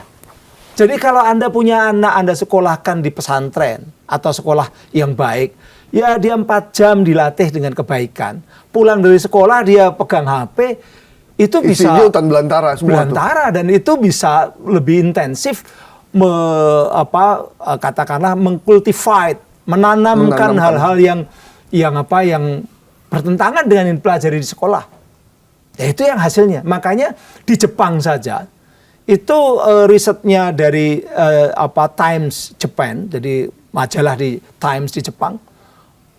Jadi kalau Anda punya anak, Anda sekolahkan di pesantren atau sekolah yang baik, ya dia 4 jam dilatih dengan kebaikan. Pulang dari sekolah dia pegang HP, itu bisa isinya hutan belantara semua. Dan itu bisa lebih intensif katakanlah mengkultivate, menanamkan hal-hal yang bertentangan dengan yang dipelajari di sekolah. Ya itu yang hasilnya. Makanya di Jepang saja itu risetnya dari Times Japan, jadi majalah di Times di Jepang.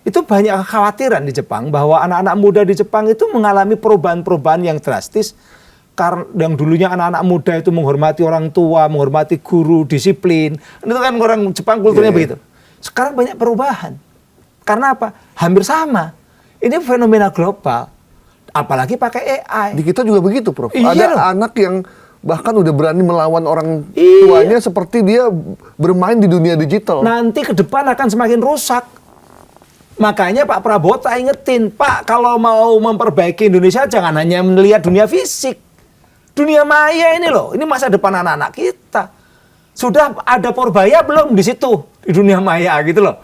Itu banyak kekhawatiran di Jepang bahwa anak-anak muda di Jepang itu mengalami perubahan-perubahan yang drastis. Karena yang dulunya anak-anak muda itu menghormati orang tua, menghormati guru, disiplin. Itu kan orang Jepang kulturnya begitu. Sekarang banyak perubahan. Karena apa? Hampir sama. Ini fenomena global. Apalagi pakai AI. Di kita juga begitu, Prof. Iya, ada anak yang bahkan udah berani melawan orang tuanya seperti dia bermain di dunia digital. Nanti ke depan akan semakin rusak. Makanya Pak Prabowo tak ingetin, Pak, kalau mau memperbaiki Indonesia jangan hanya melihat dunia fisik. Dunia maya ini loh, ini masa depan anak-anak kita. Sudah ada Purbaya belum di situ, di dunia maya gitu loh.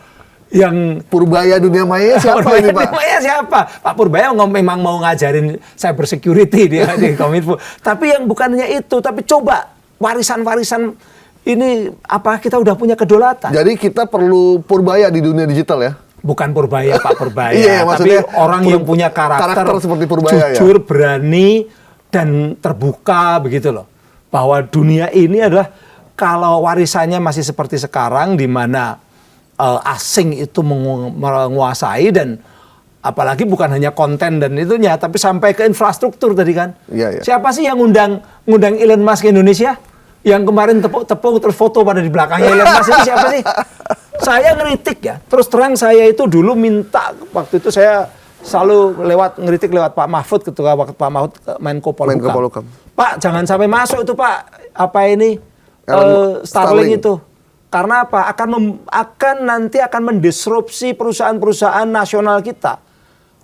Yang Purbaya dunia maya siapa ini, Pak? Dunia maya siapa? Pak Purbaya memang mau ngajarin cyber security dia di Kominfo. Tapi yang bukannya itu, tapi coba warisan-warisan ini kita udah punya kedaulatan. Jadi kita perlu Purbaya di dunia digital ya? Bukan Purbaya, Pak Purbaya. Iya, tapi orang yang punya karakter seperti Purbaya, jujur, berani, dan terbuka begitu loh. Bahwa dunia ini adalah kalau warisannya masih seperti sekarang di mana asing itu menguasai dan apalagi bukan hanya konten dan itunya, tapi sampai ke infrastruktur tadi kan. Iya. Siapa sih yang ngundang Elon Musk ke Indonesia? Yang kemarin tepuk terus foto pada di belakangnya Elon Musk itu siapa sih? Saya ngeritik ya. Terus terang saya itu dulu minta, waktu itu saya selalu ngeritik lewat Pak Mahfud ketika waktu Pak Mahfud Menko Polhukam. Pak, jangan sampai masuk itu Pak, Starlink itu. Karena apa? Akan nanti mendisrupsi perusahaan-perusahaan nasional kita.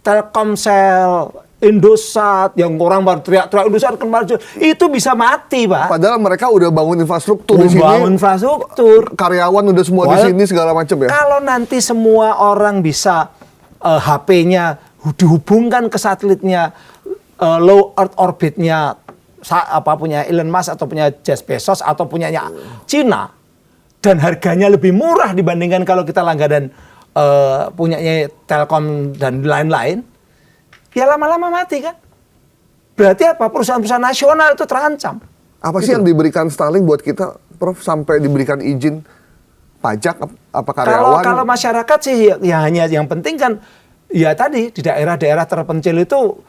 Telkomsel, Indosat, yang orang baru teriak-teriak Indosat kemarin itu bisa mati, Pak. Padahal mereka udah bangun infrastruktur di sini. Bangun infrastruktur. Karyawan udah semua di sini segala macam ya. Kalau nanti semua orang bisa HP-nya dihubungkan ke satelitnya, low Earth orbitnya punya Elon Musk atau punya Jeff Bezos atau punyanya Cina, dan harganya lebih murah dibandingkan kalau kita langganan punyanya Telkom dan lain-lain, ya lama-lama mati kan. Berarti apa? Perusahaan-perusahaan nasional itu terancam. Apa sih yang diberikan Starlink buat kita, Prof, sampai diberikan izin pajak apa karyawan? Kalau masyarakat sih ya hanya yang penting kan ya tadi di daerah-daerah terpencil itu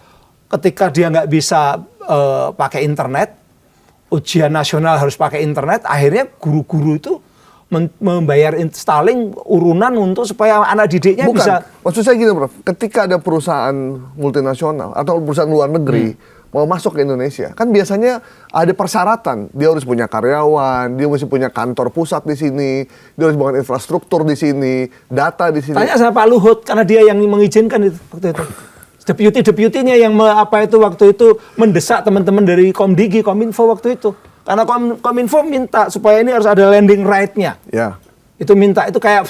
ketika dia nggak bisa pakai internet, ujian nasional harus pakai internet, akhirnya guru-guru itu membayar Starlink urunan untuk supaya anak didiknya Bukan. bisa. Maksud saya gini, Prof. Ketika ada perusahaan multinasional atau perusahaan luar negeri mau masuk ke Indonesia, kan biasanya ada persyaratan. Dia harus punya karyawan, dia mesti punya kantor pusat di sini, dia harus bangun infrastruktur di sini, data di sini. Tanya sama Pak Luhut karena dia yang mengizinkan itu waktu itu. Deputi-deputinya yang waktu itu mendesak teman-teman dari Komdigi, Kominfo waktu itu. Karena Kominfo minta supaya ini harus ada landing right-nya. Ya. Itu minta, itu kayak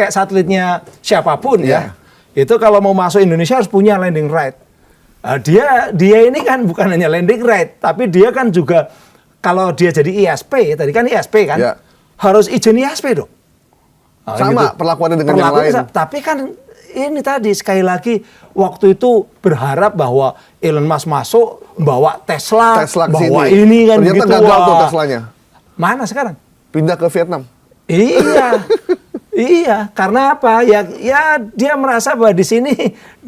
satelitnya siapapun ya. Itu kalau mau masuk Indonesia harus punya landing right. Nah, dia ini kan bukan hanya landing right, tapi dia kan juga kalau dia jadi ISP, tadi kan ISP kan, harus izin ISP dong. Nah, sama gitu. Perlakuannya dengan yang lain. Tapi kan ini tadi sekali lagi waktu itu berharap bahwa Elon Musk masuk bawa Tesla bawa sini. Ini kan ternyata gitu. Gagal tuh Teslanya. Mana sekarang? Pindah ke Vietnam. Iya. Iya, karena apa? Ya dia merasa bahwa di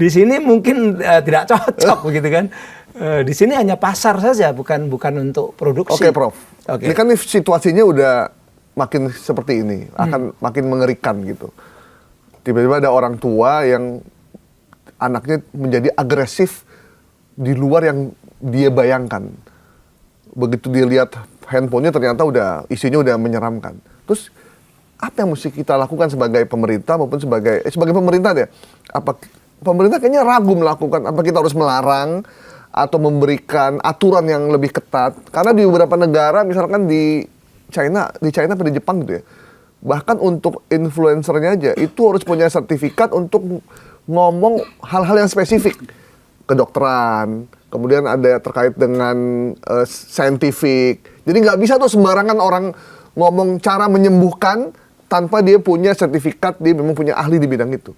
sini mungkin tidak cocok begitu kan. Di sini hanya pasar saja, bukan untuk produksi. Oke, Prof. Ini kan situasinya udah makin seperti ini, akan makin mengerikan gitu. Tiba-tiba ada orang tua yang anaknya menjadi agresif di luar yang dia bayangkan. Begitu dia lihat handphonenya ternyata isinya udah menyeramkan. Terus apa yang mesti kita lakukan sebagai pemerintah maupun sebagai pemerintah deh? Apa pemerintah kayaknya ragu melakukan? Apa kita harus melarang atau memberikan aturan yang lebih ketat? Karena di beberapa negara, misalkan di China atau di Jepang gitu ya, bahkan untuk influencernya aja itu harus punya sertifikat untuk ngomong hal-hal yang spesifik, kedokteran, kemudian ada terkait dengan saintifik. Jadi nggak bisa tuh sembarangan orang ngomong cara menyembuhkan tanpa dia punya sertifikat, dia memang punya ahli di bidang itu.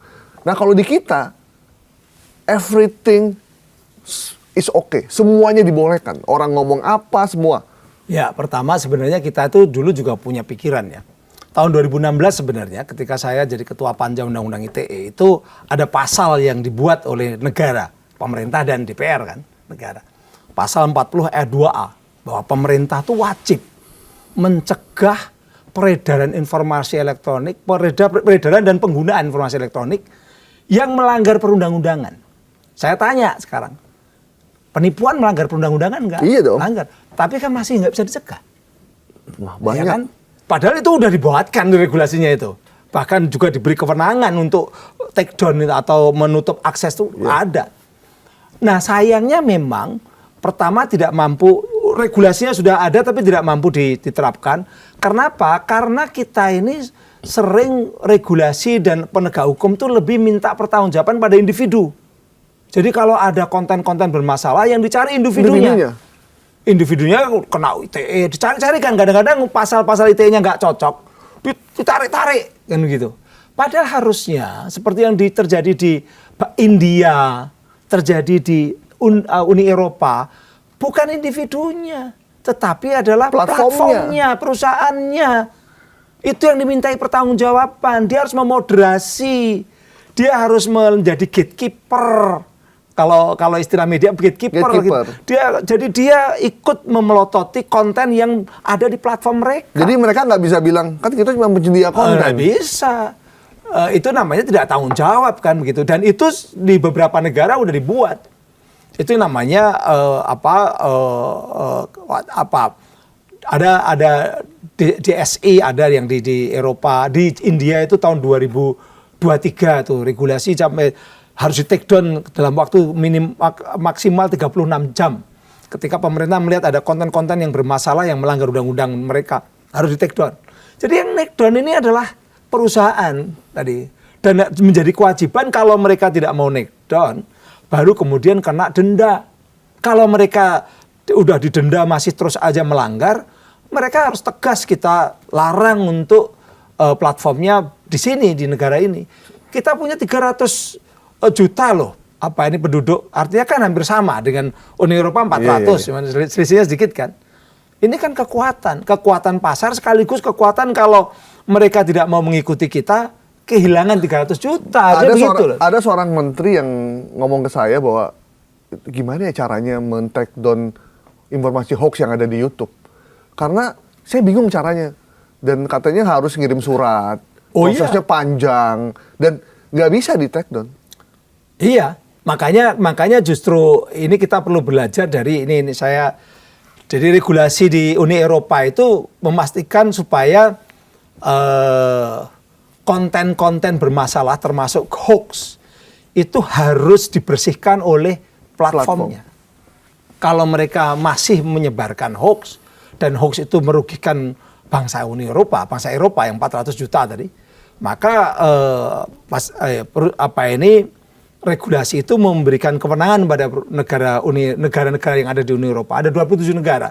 Nah kalau di kita, everything is okay, semuanya dibolehkan. Orang ngomong apa, semua. Ya, pertama sebenarnya kita tuh dulu juga punya pikiran ya. Tahun 2016 sebenarnya ketika saya jadi ketua Panja Undang-Undang ITE itu ada pasal yang dibuat oleh negara, pemerintah dan DPR kan, negara. Pasal 40 ayat 2A bahwa pemerintah tuh wajib mencegah peredaran informasi elektronik, peredaran dan penggunaan informasi elektronik yang melanggar perundang-undangan. Saya tanya sekarang, penipuan melanggar perundang-undangan enggak? Iya dong. Melanggar. Tapi kan masih nggak bisa dicegah. Wah, banyak. Ya kan? Padahal itu udah dibuatkan regulasinya itu. Bahkan juga diberi kewenangan untuk take down atau menutup akses itu ada. Nah sayangnya memang pertama tidak mampu, regulasinya sudah ada tapi tidak mampu diterapkan. Kenapa? Karena kita ini sering regulasi dan penegak hukum itu lebih minta pertanggungjawaban pada individu. Jadi kalau ada konten-konten bermasalah yang dicari individunya. Individunya kena ITE, dicari-cari kan kadang-kadang pasal-pasal ITE-nya nggak cocok, ditarik-tarik kan begitu. Padahal harusnya seperti yang terjadi di India, terjadi di Uni Eropa, bukan individunya, tetapi adalah platformnya, perusahaannya. Itu yang dimintai pertanggungjawaban. Dia harus memoderasi, dia harus menjadi gatekeeper. Kalau istilah media gatekeeper. Gitu. Dia ikut memelototi konten yang ada di platform mereka. Jadi mereka nggak bisa bilang kan kita cuma penyedia konten. Nggak bisa. Itu namanya tidak tanggung jawab kan begitu. Dan itu di beberapa negara udah dibuat. Itu namanya ada DSI, ada yang di Eropa, di India itu tahun 2023 tuh regulasi sampai harus di take down dalam waktu maksimal 36 jam. Ketika pemerintah melihat ada konten-konten yang bermasalah yang melanggar undang-undang mereka, harus di take down. Jadi yang take down ini adalah perusahaan tadi. Dan menjadi kewajiban kalau mereka tidak mau take down, baru kemudian kena denda. Kalau mereka udah didenda masih terus aja melanggar, mereka harus tegas kita larang untuk platformnya di sini, di negara ini. Kita punya 300 juta loh, apa ini penduduk, artinya kan hampir sama dengan Uni Eropa 400, selisihnya sedikit kan. Ini kan kekuatan pasar sekaligus kekuatan kalau mereka tidak mau mengikuti kita, kehilangan 300 juta. Ada seorang menteri yang ngomong ke saya bahwa gimana ya caranya men-take down informasi hoax yang ada di YouTube. Karena saya bingung caranya. Dan katanya harus ngirim surat, prosesnya panjang, dan nggak bisa di-take down. Iya, makanya justru ini kita perlu belajar dari ini saya. Jadi regulasi di Uni Eropa itu memastikan supaya konten-konten bermasalah termasuk hoax itu harus dibersihkan oleh platformnya. Kalau mereka masih menyebarkan hoax dan hoax itu merugikan bangsa Uni Eropa, bangsa Eropa yang 400 juta tadi, maka regulasi itu memberikan kewenangan pada negara-negara yang ada di Uni Eropa. Ada 27 negara.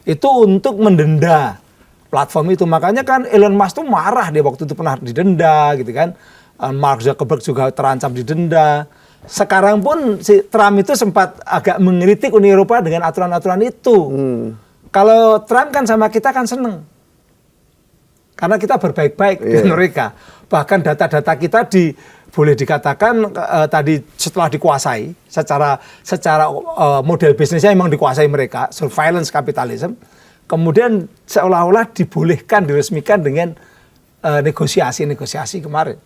Itu untuk mendenda platform itu. Makanya kan Elon Musk tuh marah, dia waktu itu pernah didenda gitu kan. Mark Zuckerberg juga terancam didenda. Sekarang pun si Trump itu sempat agak mengkritik Uni Eropa dengan aturan-aturan itu. Kalau Trump kan sama kita kan seneng. Karena kita berbaik-baik dengan mereka. Bahkan data-data kita boleh dikatakan tadi setelah dikuasai secara model bisnisnya memang dikuasai mereka, surveillance capitalism. Kemudian seolah-olah dibolehkan, diresmikan dengan negosiasi kemarin.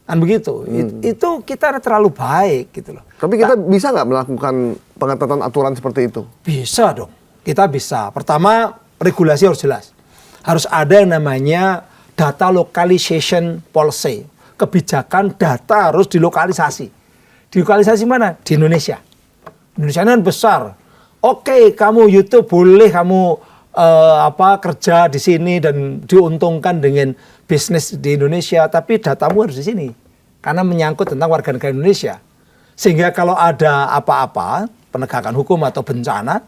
Kan begitu. Itu kita terlalu baik gitu loh. Tapi kita bisa nggak melakukan pengetatan aturan seperti itu? Bisa dong. Kita bisa. Pertama, regulasi harus jelas. Harus ada yang namanya data localization policy. Kebijakan data harus dilokalisasi. Dilokalisasi mana? Di Indonesia. Indonesia kan besar. Oke, kamu YouTube boleh kamu kerja di sini dan diuntungkan dengan bisnis di Indonesia, tapi datamu harus di sini. Karena menyangkut tentang warga negara Indonesia. Sehingga kalau ada apa-apa, penegakan hukum atau bencana,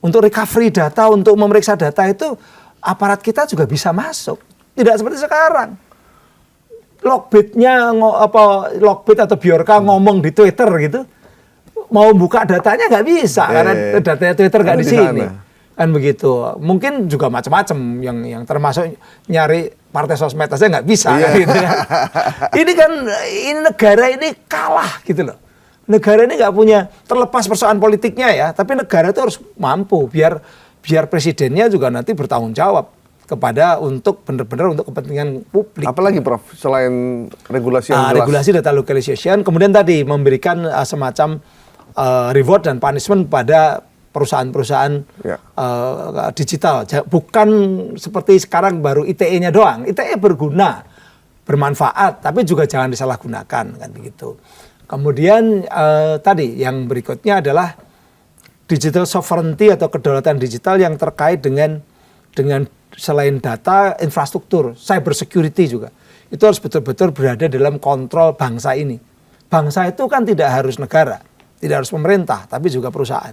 untuk recovery data, untuk memeriksa data itu aparat kita juga bisa masuk. Tidak seperti sekarang. Logbit atau Bjorka ngomong di Twitter gitu, mau buka datanya nggak bisa karena datanya Twitter nggak di sini. Kan begitu. Mungkin juga macam-macam yang termasuk nyari partai sosmed aja nggak bisa. Kan, gitu ya. Ini kan negara ini kalah gitu loh. Negara ini nggak punya, terlepas persoalan politiknya ya, tapi negara itu harus mampu biar presidennya juga nanti bertanggung jawab kepada untuk benar-benar untuk kepentingan publik. Apalagi Prof, selain regulasi yang jelas? Regulasi data localization, kemudian tadi memberikan semacam reward dan punishment pada perusahaan-perusahaan digital. Bukan seperti sekarang baru ITE-nya doang. ITE berguna, bermanfaat, tapi juga jangan disalahgunakan kan begitu. Kemudian tadi yang berikutnya adalah digital sovereignty atau kedaulatan digital yang terkait dengan selain data, infrastruktur, cyber security juga. Itu harus betul-betul berada dalam kontrol bangsa ini. Bangsa itu kan tidak harus negara, tidak harus pemerintah, tapi juga perusahaan.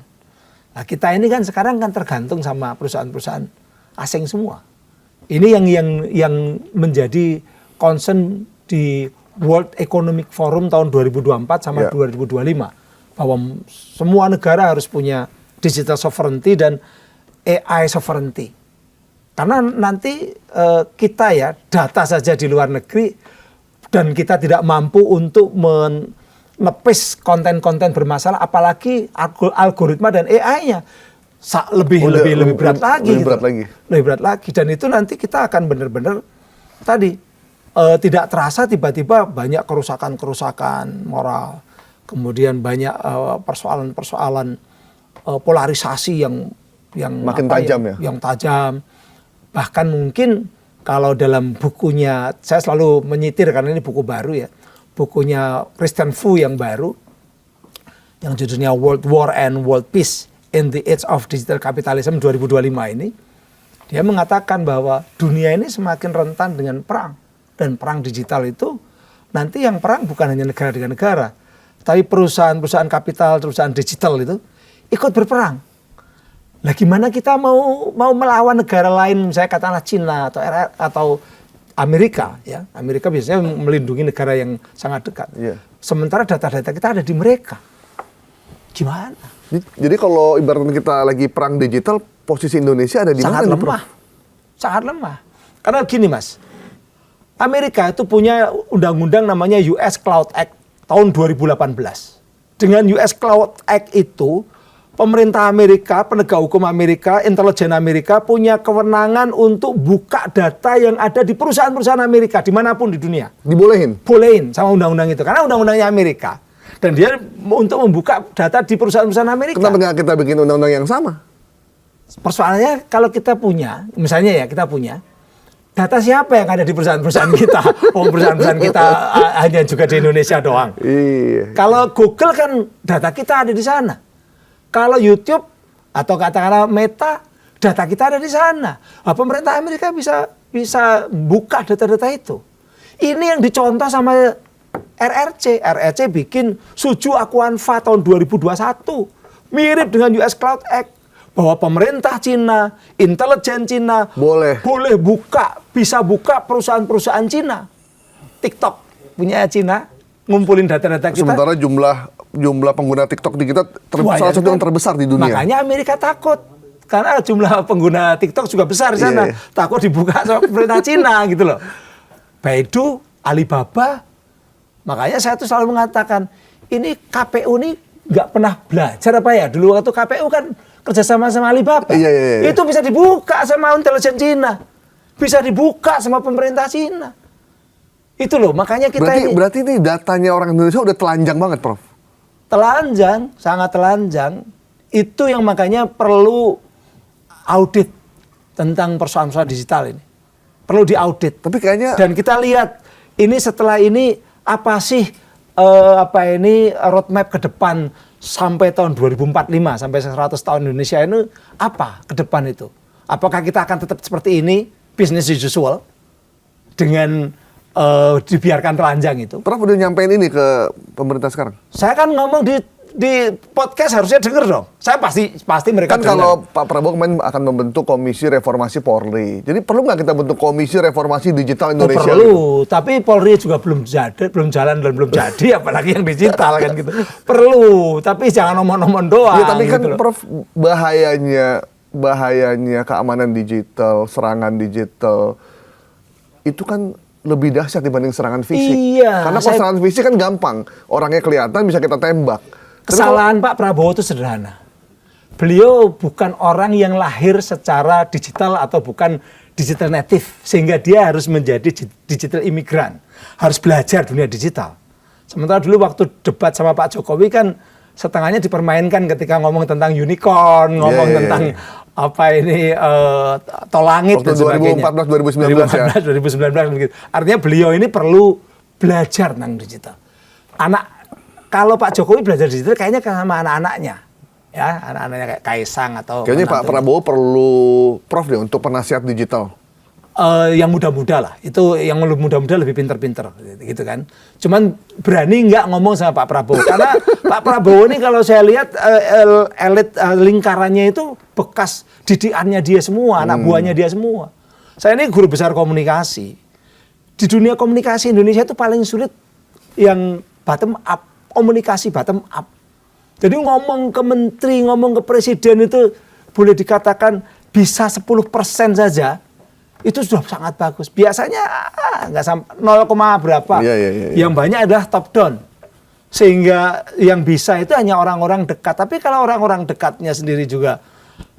Nah, kita ini kan sekarang kan tergantung sama perusahaan-perusahaan asing semua. Ini yang menjadi concern di World Economic Forum tahun 2024 sama 2025. Bahwa semua negara harus punya digital sovereignty dan AI sovereignty. Karena nanti kita ya data saja di luar negeri dan kita tidak mampu untuk menepis konten-konten bermasalah, apalagi algoritma dan AI-nya lebih berat lagi. Lebih berat lagi. Dan itu nanti kita akan benar-benar tadi tidak terasa tiba-tiba banyak kerusakan moral, kemudian banyak persoalan-persoalan polarisasi yang makin tajam yang tajam. Bahkan mungkin kalau dalam bukunya, saya selalu menyitir karena ini buku baru ya, bukunya Christian Fu yang baru, yang judulnya World War and World Peace in the Age of Digital Capitalism 2025 ini, dia mengatakan bahwa dunia ini semakin rentan dengan perang. Dan perang digital itu nanti yang perang bukan hanya negara dengan negara, tapi perusahaan-perusahaan kapital, perusahaan digital itu ikut berperang. Nah, gimana kita mau melawan negara lain, misalnya katakanlah Cina atau Amerika, ya. Amerika biasanya melindungi negara yang sangat dekat. Yeah. Sementara data-data kita ada di mereka. Gimana? Jadi kalau ibaratnya kita lagi perang digital, posisi Indonesia ada di mana? Sangat lemah. Sangat lemah. Karena gini, Mas. Amerika itu punya undang-undang namanya US Cloud Act tahun 2018. Dengan US Cloud Act itu, pemerintah Amerika, penegak hukum Amerika, intelijen Amerika punya kewenangan untuk buka data yang ada di perusahaan-perusahaan Amerika dimanapun di dunia. Dibolehin? Bolehin sama undang-undang itu. Karena undang-undangnya Amerika. Dan dia untuk membuka data di perusahaan-perusahaan Amerika. Kenapa nggak kita bikin undang-undang yang sama? Persoalannya kalau kita punya, misalnya ya kita punya, data siapa yang ada di perusahaan-perusahaan kita? Perusahaan-perusahaan kita hanya juga di Indonesia doang. Iya. Kalau Google kan data kita ada di sana. Kalau YouTube atau katakanlah Meta, data kita ada di sana. Nah, pemerintah Amerika bisa buka data-data itu. Ini yang dicontoh sama RRC. RRC bikin Suju Akuanfa tahun 2021. Mirip dengan US Cloud Act. Bahwa pemerintah Cina, intelijen Cina boleh bisa buka perusahaan-perusahaan Cina. TikTok punya Cina, ngumpulin data-data kita. Sementara jumlah pengguna TikTok di kita salah satu yang terbesar di dunia. Makanya Amerika takut. Karena jumlah pengguna TikTok juga besar di sana. Yeah. Takut dibuka sama pemerintah Cina gitu loh. Baidu, Alibaba. Makanya saya tuh selalu mengatakan, ini KPU ini nggak pernah belajar apa ya? Dulu waktu KPU kan kerjasama sama Alibaba. Iya. Itu bisa dibuka sama intelijen Cina. Bisa dibuka sama pemerintah Cina. Itu loh, makanya kita berarti ini datanya orang Indonesia udah telanjang banget, Prof. Telanjang, sangat telanjang. Itu yang makanya perlu audit tentang persoalan-persoalan digital ini. Perlu diaudit. Tapi kayaknya dan kita lihat ini setelah ini apa sih roadmap ke depan sampai tahun 2045 sampai 100 tahun Indonesia ini apa ke depan itu? Apakah kita akan tetap seperti ini, business as usual dengan dibiarkan telanjang itu? Prof udah nyampein ini ke pemerintah sekarang? Saya kan ngomong di podcast harusnya denger dong. Saya pasti mereka kan denger. Kalau Pak Prabowo kemarin akan membentuk Komisi Reformasi Polri. Jadi perlu nggak kita bentuk Komisi Reformasi Digital Indonesia? Perlu, gitu? Tapi Polri juga belum jalan dan belum jadi, apalagi yang digital kan gitu. Perlu, tapi jangan omong-omong doang. Ya, tapi kan gitu loh. Prof, bahayanya keamanan digital, serangan digital itu kan lebih dahsyat dibanding serangan fisik. Iya. Karena kalau serangan fisik kan gampang, orangnya kelihatan bisa kita tembak. Kesalahan Pak Prabowo itu sederhana. Beliau bukan orang yang lahir secara digital atau bukan digital native. Sehingga dia harus menjadi digital imigran. Harus belajar dunia digital. Sementara dulu waktu debat sama Pak Jokowi kan setengahnya dipermainkan ketika ngomong tentang unicorn, ngomong tentang tol langit dan sebagainya. 2014, 2019 ya. 2019 Artinya beliau ini perlu belajar tentang digital. Kalau Pak Jokowi belajar digital kayaknya sama anak-anaknya. Ya, anak-anaknya kayak Kaisang atau kayaknya Pak Prabowo perlu Prof deh untuk penasihat digital. Yang muda-muda lah. Itu yang muda-muda lebih pinter-pinter gitu kan. Cuman berani nggak ngomong sama Pak Prabowo karena Pak Prabowo ini kalau saya lihat elit lingkarannya itu bekas didikannya dia semua, anak buahnya dia semua. Saya ini guru besar komunikasi. Di dunia komunikasi Indonesia itu paling sulit yang bottom up. Komunikasi bottom up. Jadi ngomong ke menteri, ngomong ke presiden itu boleh dikatakan bisa 10% saja. Itu sudah sangat bagus. Biasanya nggak sampai 0, berapa. Iya. Yang banyak adalah top down. Sehingga yang bisa itu hanya orang-orang dekat. Tapi kalau orang-orang dekatnya sendiri juga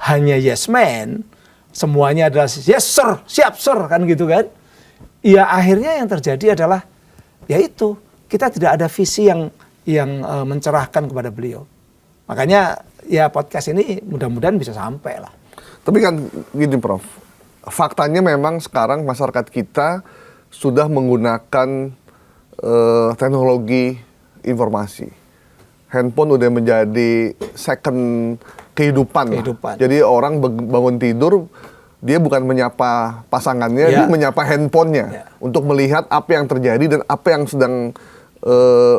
hanya yes man, semuanya adalah yes sir, siap sir, kan gitu kan. Ya akhirnya yang terjadi adalah yaitu kita tidak ada visi yang mencerahkan kepada beliau. Makanya ya podcast ini mudah-mudahan bisa sampai lah. Tapi kan gini Prof, faktanya memang sekarang masyarakat kita sudah menggunakan teknologi informasi. Handphone udah menjadi second kehidupan. Jadi orang bangun tidur, dia bukan menyapa pasangannya, dia menyapa handphonenya untuk melihat apa yang terjadi dan apa yang sedang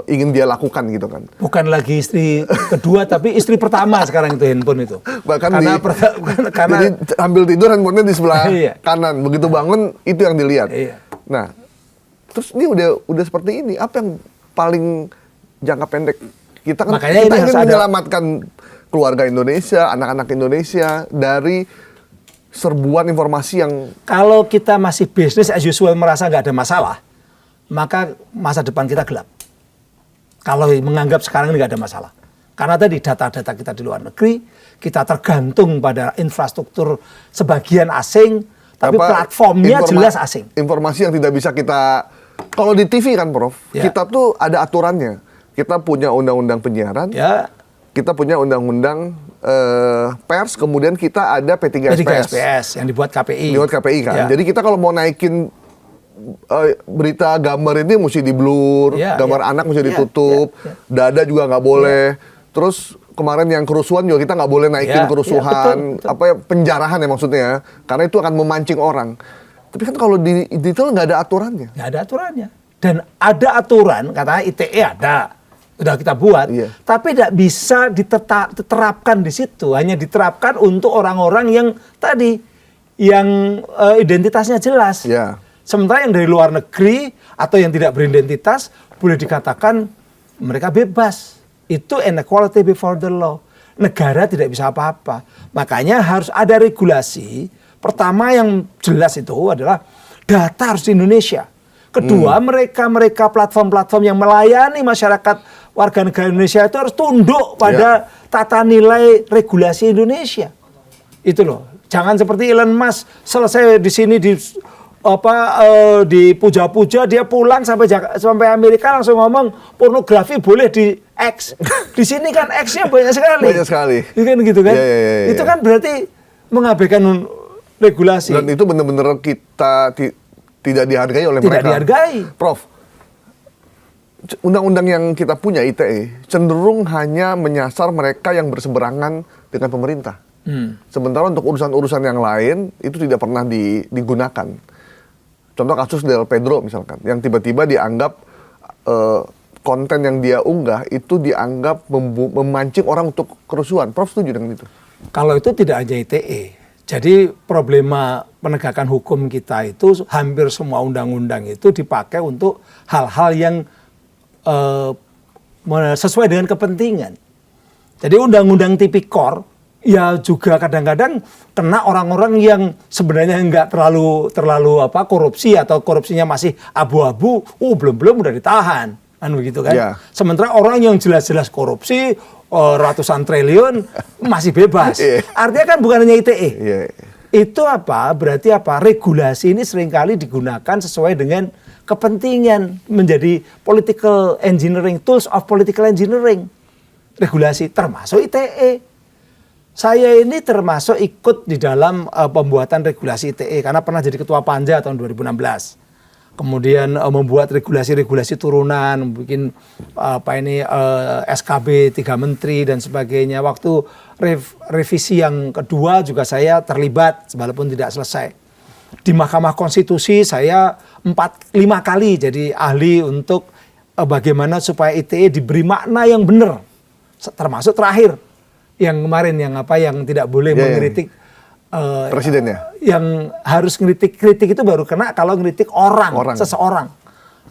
ingin dia lakukan gitu kan. Bukan lagi istri kedua tapi istri pertama sekarang itu handphone itu. Bahkan karena jadi ambil tidur handphonenya di sebelah kanan, begitu bangun itu yang dilihat. Nah, terus ini udah seperti ini. Apa yang paling jangka pendek kita kan? Makanya kita ingin menyelamatkan keluarga Indonesia, anak-anak Indonesia dari serbuan informasi yang kalau kita masih business as usual merasa nggak ada masalah, maka masa depan kita gelap. Kalau menganggap sekarang ini nggak ada masalah. Karena tadi data-data kita di luar negeri, kita tergantung pada infrastruktur sebagian asing, tapi platformnya jelas asing. Informasi yang tidak bisa kita, kalau di TV kan Prof, kita tuh ada aturannya. Kita punya undang-undang penyiaran, kita punya undang-undang pers, kemudian kita ada P3SPS yang dibuat KPI. Dibuat KPI kan. Jadi kita kalau mau naikin berita gambar ini mesti di blur, gambar anak mesti ditutup, dada juga nggak boleh. Terus kemarin yang kerusuhan juga kita nggak boleh naikin kerusuhan, betul. Apa ya, penjarahan ya maksudnya, karena itu akan memancing orang. Tapi kan kalau di detail nggak ada aturannya. Nggak ada aturannya. Dan ada aturan, katanya ITE ada, sudah kita buat, tapi tidak bisa diterapkan di situ. Hanya diterapkan untuk orang-orang yang tadi, yang identitasnya jelas. Sementara yang dari luar negeri atau yang tidak beridentitas boleh dikatakan mereka bebas. Itu inequality before the law. Negara tidak bisa apa-apa. Makanya harus ada regulasi. Pertama yang jelas itu adalah data harus di Indonesia. Kedua, mereka platform-platform yang melayani masyarakat warga negara Indonesia itu harus tunduk pada tata nilai regulasi Indonesia. Itu loh. Jangan seperti Elon Musk selesai di sini dipuja-puja, dia pulang sampai Amerika langsung ngomong pornografi boleh di X. Di sini kan X-nya banyak sekali. Banyak sekali. Kan gitu kan? Itu kan berarti mengabaikan regulasi. Dan itu benar-benar kita tidak dihargai oleh mereka. Tidak dihargai. Prof, undang-undang yang kita punya ITE cenderung hanya menyasar mereka yang berseberangan dengan pemerintah. Sementara untuk urusan-urusan yang lain itu tidak pernah digunakan. Contoh kasus Del Pedro misalkan, yang tiba-tiba dianggap konten yang dia unggah itu dianggap memancing orang untuk kerusuhan. Prof setuju dengan itu? Kalau itu tidak hanya ITE. Jadi problema penegakan hukum kita itu hampir semua undang-undang itu dipakai untuk hal-hal yang sesuai dengan kepentingan. Jadi undang-undang tipikor ya juga kadang-kadang kena orang-orang yang sebenarnya nggak terlalu korupsi atau korupsinya masih abu-abu, belum udah ditahan, kan begitu kan? Sementara orang yang jelas-jelas korupsi ratusan triliun masih bebas. Artinya kan bukan hanya ITE. Itu berarti regulasi ini seringkali digunakan sesuai dengan kepentingan, menjadi political engineering, tools of political engineering. Regulasi termasuk ITE. Saya ini termasuk ikut di dalam pembuatan regulasi ITE karena pernah jadi ketua Panja tahun 2016. Kemudian membuat regulasi-regulasi turunan, bikin SKB 3 menteri dan sebagainya. Waktu revisi yang kedua juga saya terlibat walaupun tidak selesai. Di Mahkamah Konstitusi saya 4-5 kali jadi ahli untuk bagaimana supaya ITE diberi makna yang benar. Termasuk terakhir yang kemarin yang tidak boleh mengkritik presidennya. Yang harus kritik itu baru kena kalau ngeritik orang, seseorang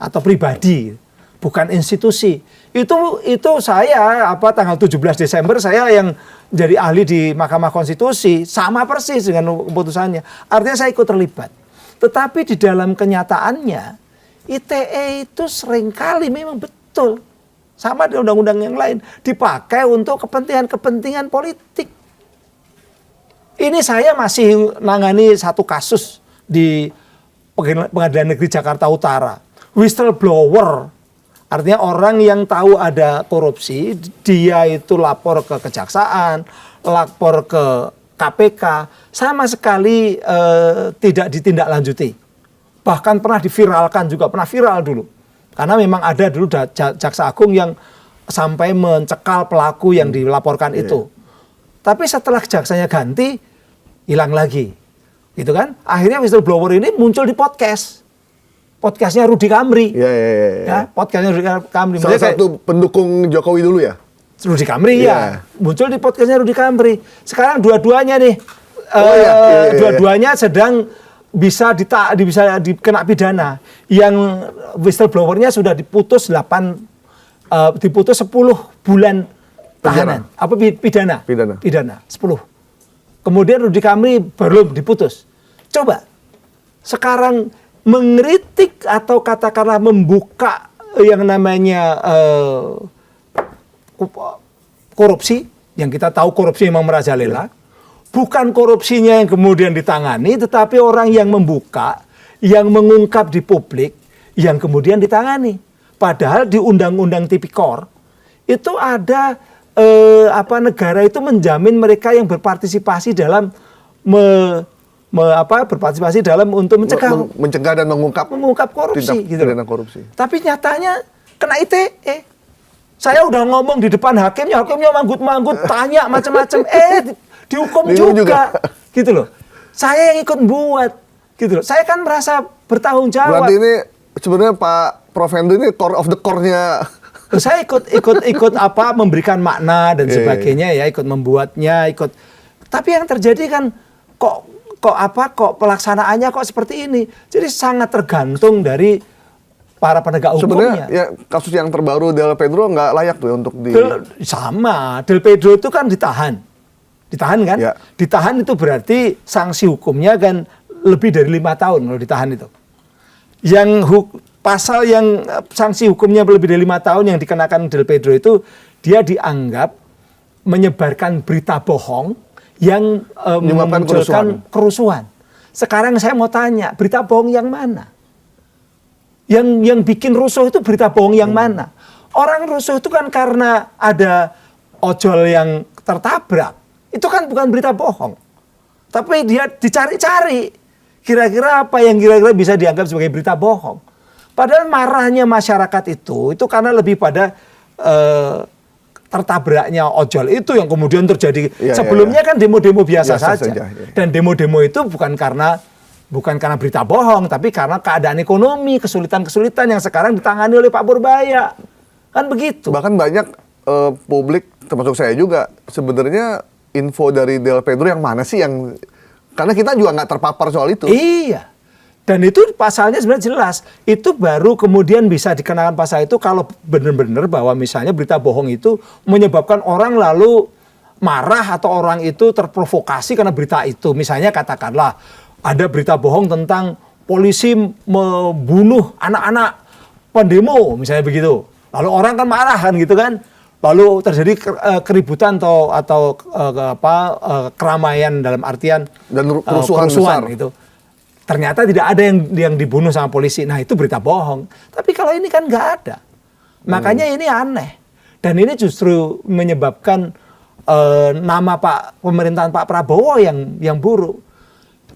atau pribadi, bukan institusi. Itu saya tanggal 17 Desember saya yang jadi ahli di Mahkamah Konstitusi sama persis dengan keputusannya. Artinya saya ikut terlibat. Tetapi di dalam kenyataannya ITE itu seringkali memang betul sama dengan undang-undang yang lain dipakai untuk kepentingan politik. Ini saya masih nangani satu kasus di Pengadilan Negeri Jakarta Utara. Whistleblower, artinya orang yang tahu ada korupsi, dia itu lapor ke kejaksaan, lapor ke KPK, sama sekali tidak ditindaklanjuti. Bahkan pernah diviralkan juga, pernah viral dulu. Karena memang ada dulu Jaksa Agung yang sampai mencekal pelaku yang dilaporkan itu. Tapi setelah jaksanya ganti, hilang lagi. Gitu kan? Akhirnya whistleblower ini muncul di podcast. Podcastnya Rudy Kamri. Ya, podcastnya Rudy Kamri. Salah satu pendukung Jokowi dulu ya? Rudy Kamri ya. Muncul di podcastnya Rudy Kamri. Sekarang dua-duanya nih. Dua-duanya sedang bisa dikena pidana. Yang whistleblowernya sudah diputus 10 bulan tahanan. Apa pidana? Pidana 10. Kemudian Rudy Kamri belum diputus. Coba sekarang mengkritik atau katakanlah membuka yang namanya korupsi, yang kita tahu korupsi memang merajalela, bukan korupsinya yang kemudian ditangani, tetapi orang yang membuka, yang mengungkap di publik, yang kemudian ditangani. Padahal di Undang-Undang Tipikor itu ada negara itu menjamin mereka yang berpartisipasi dalam berpartisipasi dalam untuk mencegah dan mengungkap korupsi gitu. Korupsi. Tapi nyatanya kena ITE. Saya udah ngomong di depan hakimnya manggut-manggut, tanya macam-macam, dihukum juga. Gitu loh. Saya yang ikut buat, gitu loh. Saya kan merasa bertanggung jawab. Berarti ini sebenarnya Pak Prof. Hendy ini core of the core-nya. Saya ikut memberikan makna dan sebagainya ya, ikut membuatnya, Tapi yang terjadi kan kok pelaksanaannya kok seperti ini. Jadi sangat tergantung dari para penegak hukumnya. Sebenarnya ya kasus yang terbaru Del Pedro nggak layak tuh untuk sama. Del Pedro itu kan ditahan kan? Ya. Ditahan itu berarti sanksi hukumnya kan lebih dari 5 tahun kalau ditahan itu. Yang pasal yang sanksi hukumnya lebih dari 5 tahun yang dikenakan Del Pedro itu dia dianggap menyebarkan berita bohong yang memunculkan kerusuhan. Sekarang saya mau tanya, berita bohong yang mana? Yang bikin rusuh itu berita bohong yang mana? Orang rusuh itu kan karena ada ojol yang tertabrak. Itu kan bukan berita bohong. Tapi dia dicari-cari. Kira-kira apa yang kira-kira bisa dianggap sebagai berita bohong. Padahal marahnya masyarakat itu karena lebih pada tertabraknya ojol itu yang kemudian terjadi. Sebelumnya kan demo-demo biasa saja. Dan demo-demo itu bukan karena berita bohong, tapi karena keadaan ekonomi, kesulitan-kesulitan yang sekarang ditangani oleh Pak Purbaya. Kan begitu. Bahkan banyak publik, termasuk saya juga, sebenarnya info dari Del Pedro yang mana sih yang... Karena kita juga nggak terpapar soal itu. Iya. Dan itu pasalnya sebenarnya jelas. Itu baru kemudian bisa dikenakan pasal itu kalau benar-benar bahwa misalnya berita bohong itu menyebabkan orang lalu marah atau orang itu terprovokasi karena berita itu. Misalnya katakanlah ada berita bohong tentang polisi membunuh anak-anak pendemo misalnya begitu. Lalu orang kan marah kan gitu kan. Lalu terjadi keributan atau keramaian dalam artian dan kerusuhan gitu. Ternyata tidak ada yang dibunuh sama polisi. Nah itu berita bohong. Tapi kalau ini kan nggak ada. Makanya ini aneh. Dan ini justru menyebabkan nama pemerintahan Pak Prabowo yang buruk.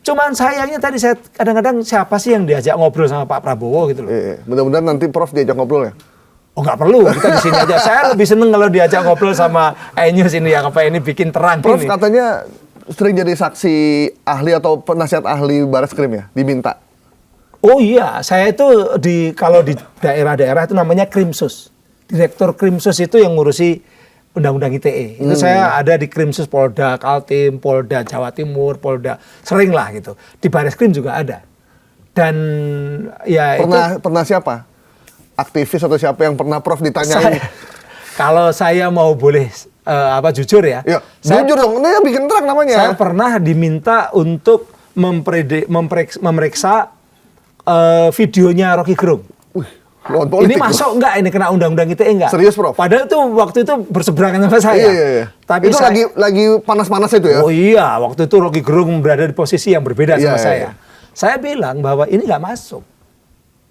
Cuman sayangnya tadi saya kadang-kadang siapa sih yang diajak ngobrol sama Pak Prabowo gitu loh. Mudah-mudahan nanti Prof diajak ngobrol ya. Oh nggak perlu, kita di sini aja. Saya lebih seneng kalau diajak ngobrol sama iNews ini yang ini bikin terang. Prof ini. Katanya sering jadi saksi ahli atau penasihat ahli Barreskrim ya, diminta. Oh iya, saya itu kalau di daerah-daerah itu namanya Krimsus. Direktur Krimsus itu yang ngurusi Undang-Undang ITE. Itu saya ada di Krimsus Polda Kaltim, Polda Jawa Timur, Polda sering lah gitu. Di Barreskrim juga ada. Dan ya pernah siapa? Aktivis atau siapa yang pernah Prof ditanyain? Kalau saya mau boleh jujur ya. Jujur dong, ini bikin terang namanya. Saya pernah diminta untuk memeriksa videonya Rocky Gerung. Ini masuk enggak ini kena undang-undang ITE enggak? Serius Prof? Padahal itu waktu itu berseberangan sama saya. Iya. Tapi itu lagi panas-panas itu ya? Oh iya, waktu itu Rocky Gerung berada di posisi yang berbeda sama saya. Saya bilang bahwa ini nggak masuk.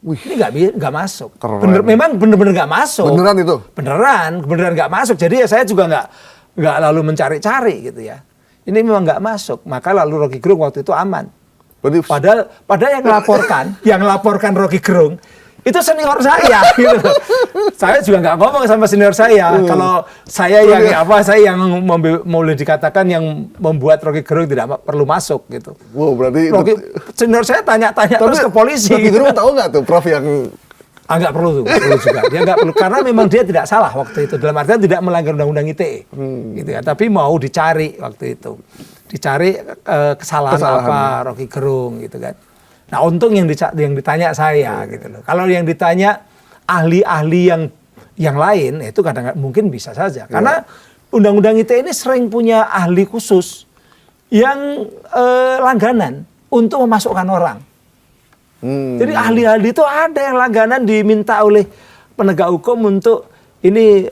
Ini nggak masuk. Memang benar-benar nggak masuk. Beneran itu? Beneran nggak masuk. Jadi ya saya juga nggak lalu mencari-cari gitu ya. Ini memang nggak masuk. Maka lalu Rocky Gerung waktu itu aman. Padahal yang melaporkan Rocky Gerung itu senior saya gitu. Saya juga nggak ngomong sama senior saya. Kalau saya yang saya yang boleh dikatakan yang membuat Rocky Gerung tidak perlu masuk gitu. Wow, berarti senior saya tanya-tanya terus ke polisi. Rocky Gerung tahu nggak tuh Prof yang nggak perlu juga. Dia nggak perlu karena memang dia tidak salah waktu itu. Dalam artian tidak melanggar undang-undang ITE, gitu ya. Tapi mau dicari waktu itu, dicari kesalahan apa Rocky Gerung, gitu kan. Nah, untung yang ditanya saya, gitu loh. Kalau yang ditanya ahli-ahli yang lain, itu kadang-kadang mungkin bisa saja. Karena undang-undang ITE ini sering punya ahli khusus yang langganan untuk memasukkan orang. Jadi ahli-ahli itu ada yang langganan diminta oleh penegak hukum untuk ini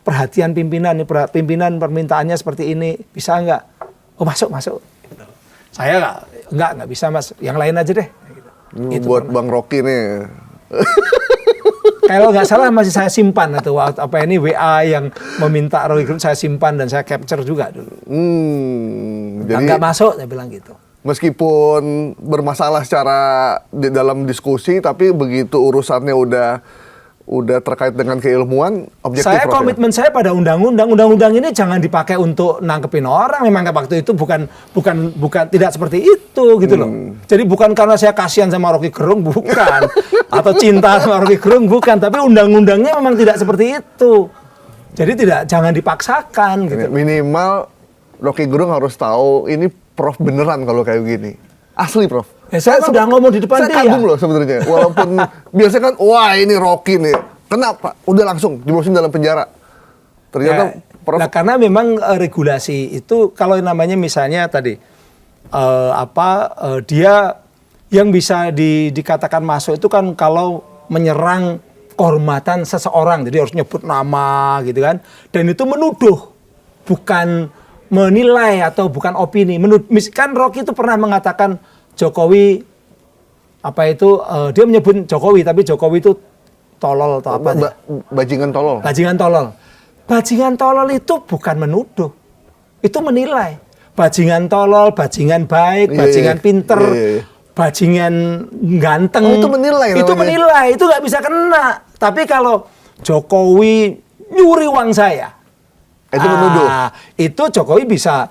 perhatian pimpinan, pimpinan permintaannya seperti ini, bisa nggak? Oh, masuk. Saya nggak bisa, Mas. Yang lain aja deh. Itu buat Bang Rocky nih. Kalau nggak salah masih saya simpan atau WA yang meminta Rocky Gerung saya simpan dan saya capture juga dulu. Jadi nggak masuk, saya bilang gitu. Meskipun bermasalah secara dalam diskusi, tapi begitu urusannya udah terkait dengan keilmuan, objektif. Saya komitmen saya pada undang-undang ini jangan dipakai untuk nangkepin orang. Memang waktu itu bukan tidak seperti itu gitu loh. Jadi bukan karena saya kasihan sama Rocky Gerung, bukan, atau cinta sama Rocky Gerung, bukan. Tapi undang-undangnya memang tidak seperti itu. Jadi jangan dipaksakan gitu. Minimal Rocky Gerung harus tahu ini Prof beneran kalau kayak gini. Asli, Prof. Saya sudah ngomong di depan dia. Saya kagum loh sebenarnya. Walaupun biasanya kan, wah ini Rocky nih. Kenapa? Udah langsung dimasukin dalam penjara. Ternyata Prof. Nah, karena memang regulasi itu kalau namanya misalnya tadi dia yang bisa dikatakan masuk itu kan kalau menyerang kehormatan seseorang, jadi harus nyebut nama gitu kan. Dan itu menuduh, bukan menilai atau bukan opini. Kan Rocky itu pernah mengatakan Jokowi dia menyebut Jokowi, tapi Jokowi itu tolol atau apa? Bajingan tolol. Bajingan tolol itu bukan menuduh, itu menilai. Bajingan tolol, bajingan baik, bajingan pinter, bajingan ganteng. Oh, itu menilai. Itu menilai, itu nggak bisa kena. Tapi kalau Jokowi nyuri uang saya, itu menuduh. Itu Jokowi bisa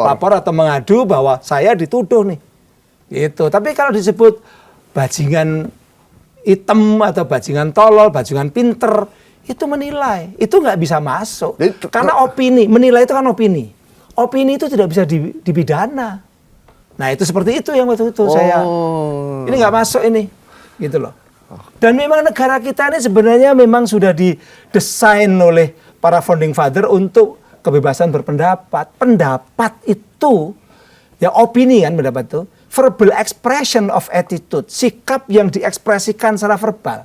lapor atau mengadu bahwa saya dituduh nih. Gitu. Tapi kalau disebut bajingan hitam atau bajingan tolol, bajingan pinter, itu menilai. Itu nggak bisa masuk. Karena opini, menilai itu kan opini. Opini itu tidak bisa dipidana. Nah, itu seperti itu yang waktu itu saya. Ini nggak masuk ini. Gitu loh. Dan memang negara kita ini sebenarnya memang sudah didesain oleh para founding father untuk kebebasan berpendapat. Pendapat itu, ya opini kan pendapat itu, verbal expression of attitude, sikap yang diekspresikan secara verbal.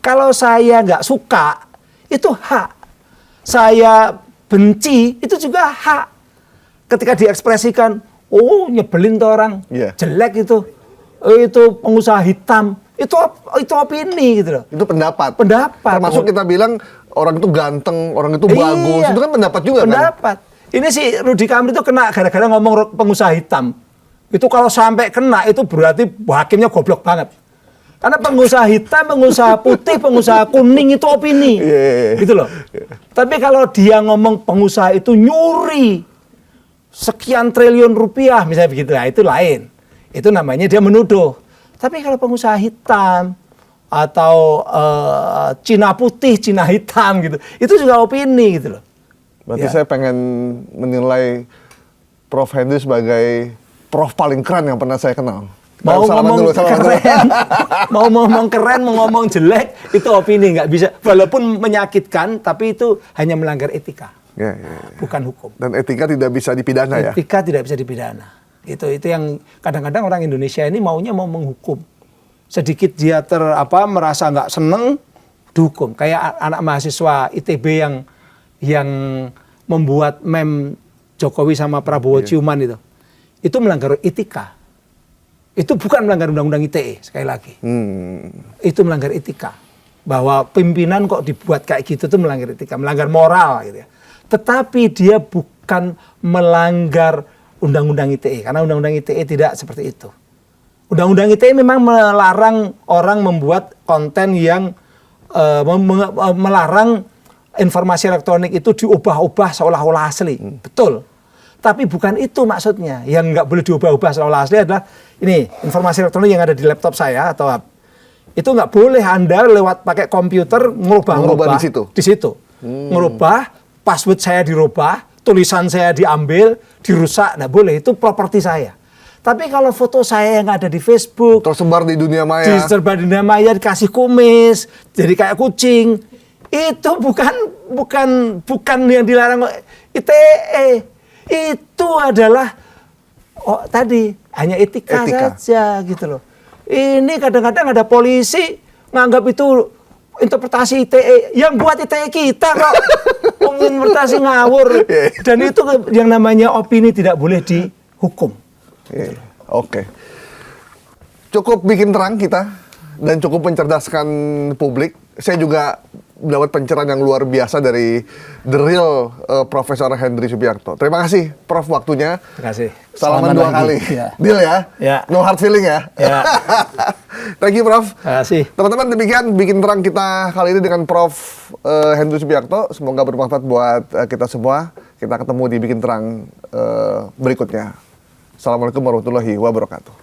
Kalau saya nggak suka, itu hak. Saya benci, itu juga hak. Ketika diekspresikan, oh nyebelin tuh orang, jelek itu pengusaha hitam, itu opini gitu loh. Itu pendapat. Termasuk kita bilang orang itu ganteng, orang itu bagus, itu kan pendapat juga kan? Ini si Rudy Kamri itu kena gara-gara ngomong pengusaha hitam. Itu kalau sampai kena itu berarti hakimnya goblok banget. Karena pengusaha hitam, pengusaha putih, pengusaha kuning itu opini. Gitu loh. Tapi kalau dia ngomong pengusaha itu nyuri sekian triliun rupiah misalnya begitu, nah itu lain. Itu namanya dia menuduh. Tapi kalau pengusaha hitam atau Cina putih, Cina hitam gitu, itu juga opini gitu loh. Berarti saya pengen menilai Prof Hendy sebagai Prof paling keren yang pernah saya kenal. Mau ngomong keren, mau ngomong keren, mau ngomong jelek, itu opini, nggak bisa. Walaupun menyakitkan, tapi itu hanya melanggar etika, bukan hukum. Dan etika tidak bisa dipidana ya? Etika tidak bisa dipidana. Itu yang kadang-kadang orang Indonesia ini mau menghukum. Sedikit dia merasa nggak seneng, dihukum. Kayak anak mahasiswa ITB yang membuat meme Jokowi sama Prabowo ciuman itu. Itu melanggar etika. Itu bukan melanggar undang-undang ITE, sekali lagi. Itu melanggar etika. Bahwa pimpinan kok dibuat kayak gitu itu melanggar etika, melanggar moral gitu ya. Tetapi dia bukan melanggar undang-undang ITE, karena undang-undang ITE tidak seperti itu. Undang-undang ITE memang melarang orang membuat konten yang melarang informasi elektronik itu diubah-ubah seolah-olah asli. Betul. Tapi bukan itu maksudnya. Yang nggak boleh diubah-ubah seolah asli adalah ini informasi elektronik yang ada di laptop saya atau itu nggak boleh Anda lewat pakai komputer ngubah-ngubah di situ. Ngerubah, password saya dirubah, tulisan saya diambil, dirusak, nggak boleh. Itu properti saya. Tapi kalau foto saya yang ada di Facebook, tersebar di dunia maya, dikasih kumis, jadi kayak kucing, itu bukan yang dilarang ITE. Itu adalah tadi hanya etika saja gitu loh. Ini kadang-kadang ada polisi nganggap itu interpretasi ITE, yang buat ITE kita kok interpretasi ngawur. Dan itu yang namanya opini tidak boleh dihukum. Oke. Cukup bikin terang kita dan cukup mencerdaskan publik. Saya juga mendapat pencerahan yang luar biasa dari the real Profesor Henry Subiakto. Terima kasih Prof waktunya. Terima kasih. Salaman 2 kali. Ya. Deal ya? Ya. No hard feeling ya? Ya. Thank you Prof. Terima kasih. Teman-teman, demikian bikin terang kita kali ini dengan Prof Henry Subiakto. Semoga bermanfaat buat kita semua. Kita ketemu di bikin terang berikutnya. Assalamualaikum warahmatullahi wabarakatuh.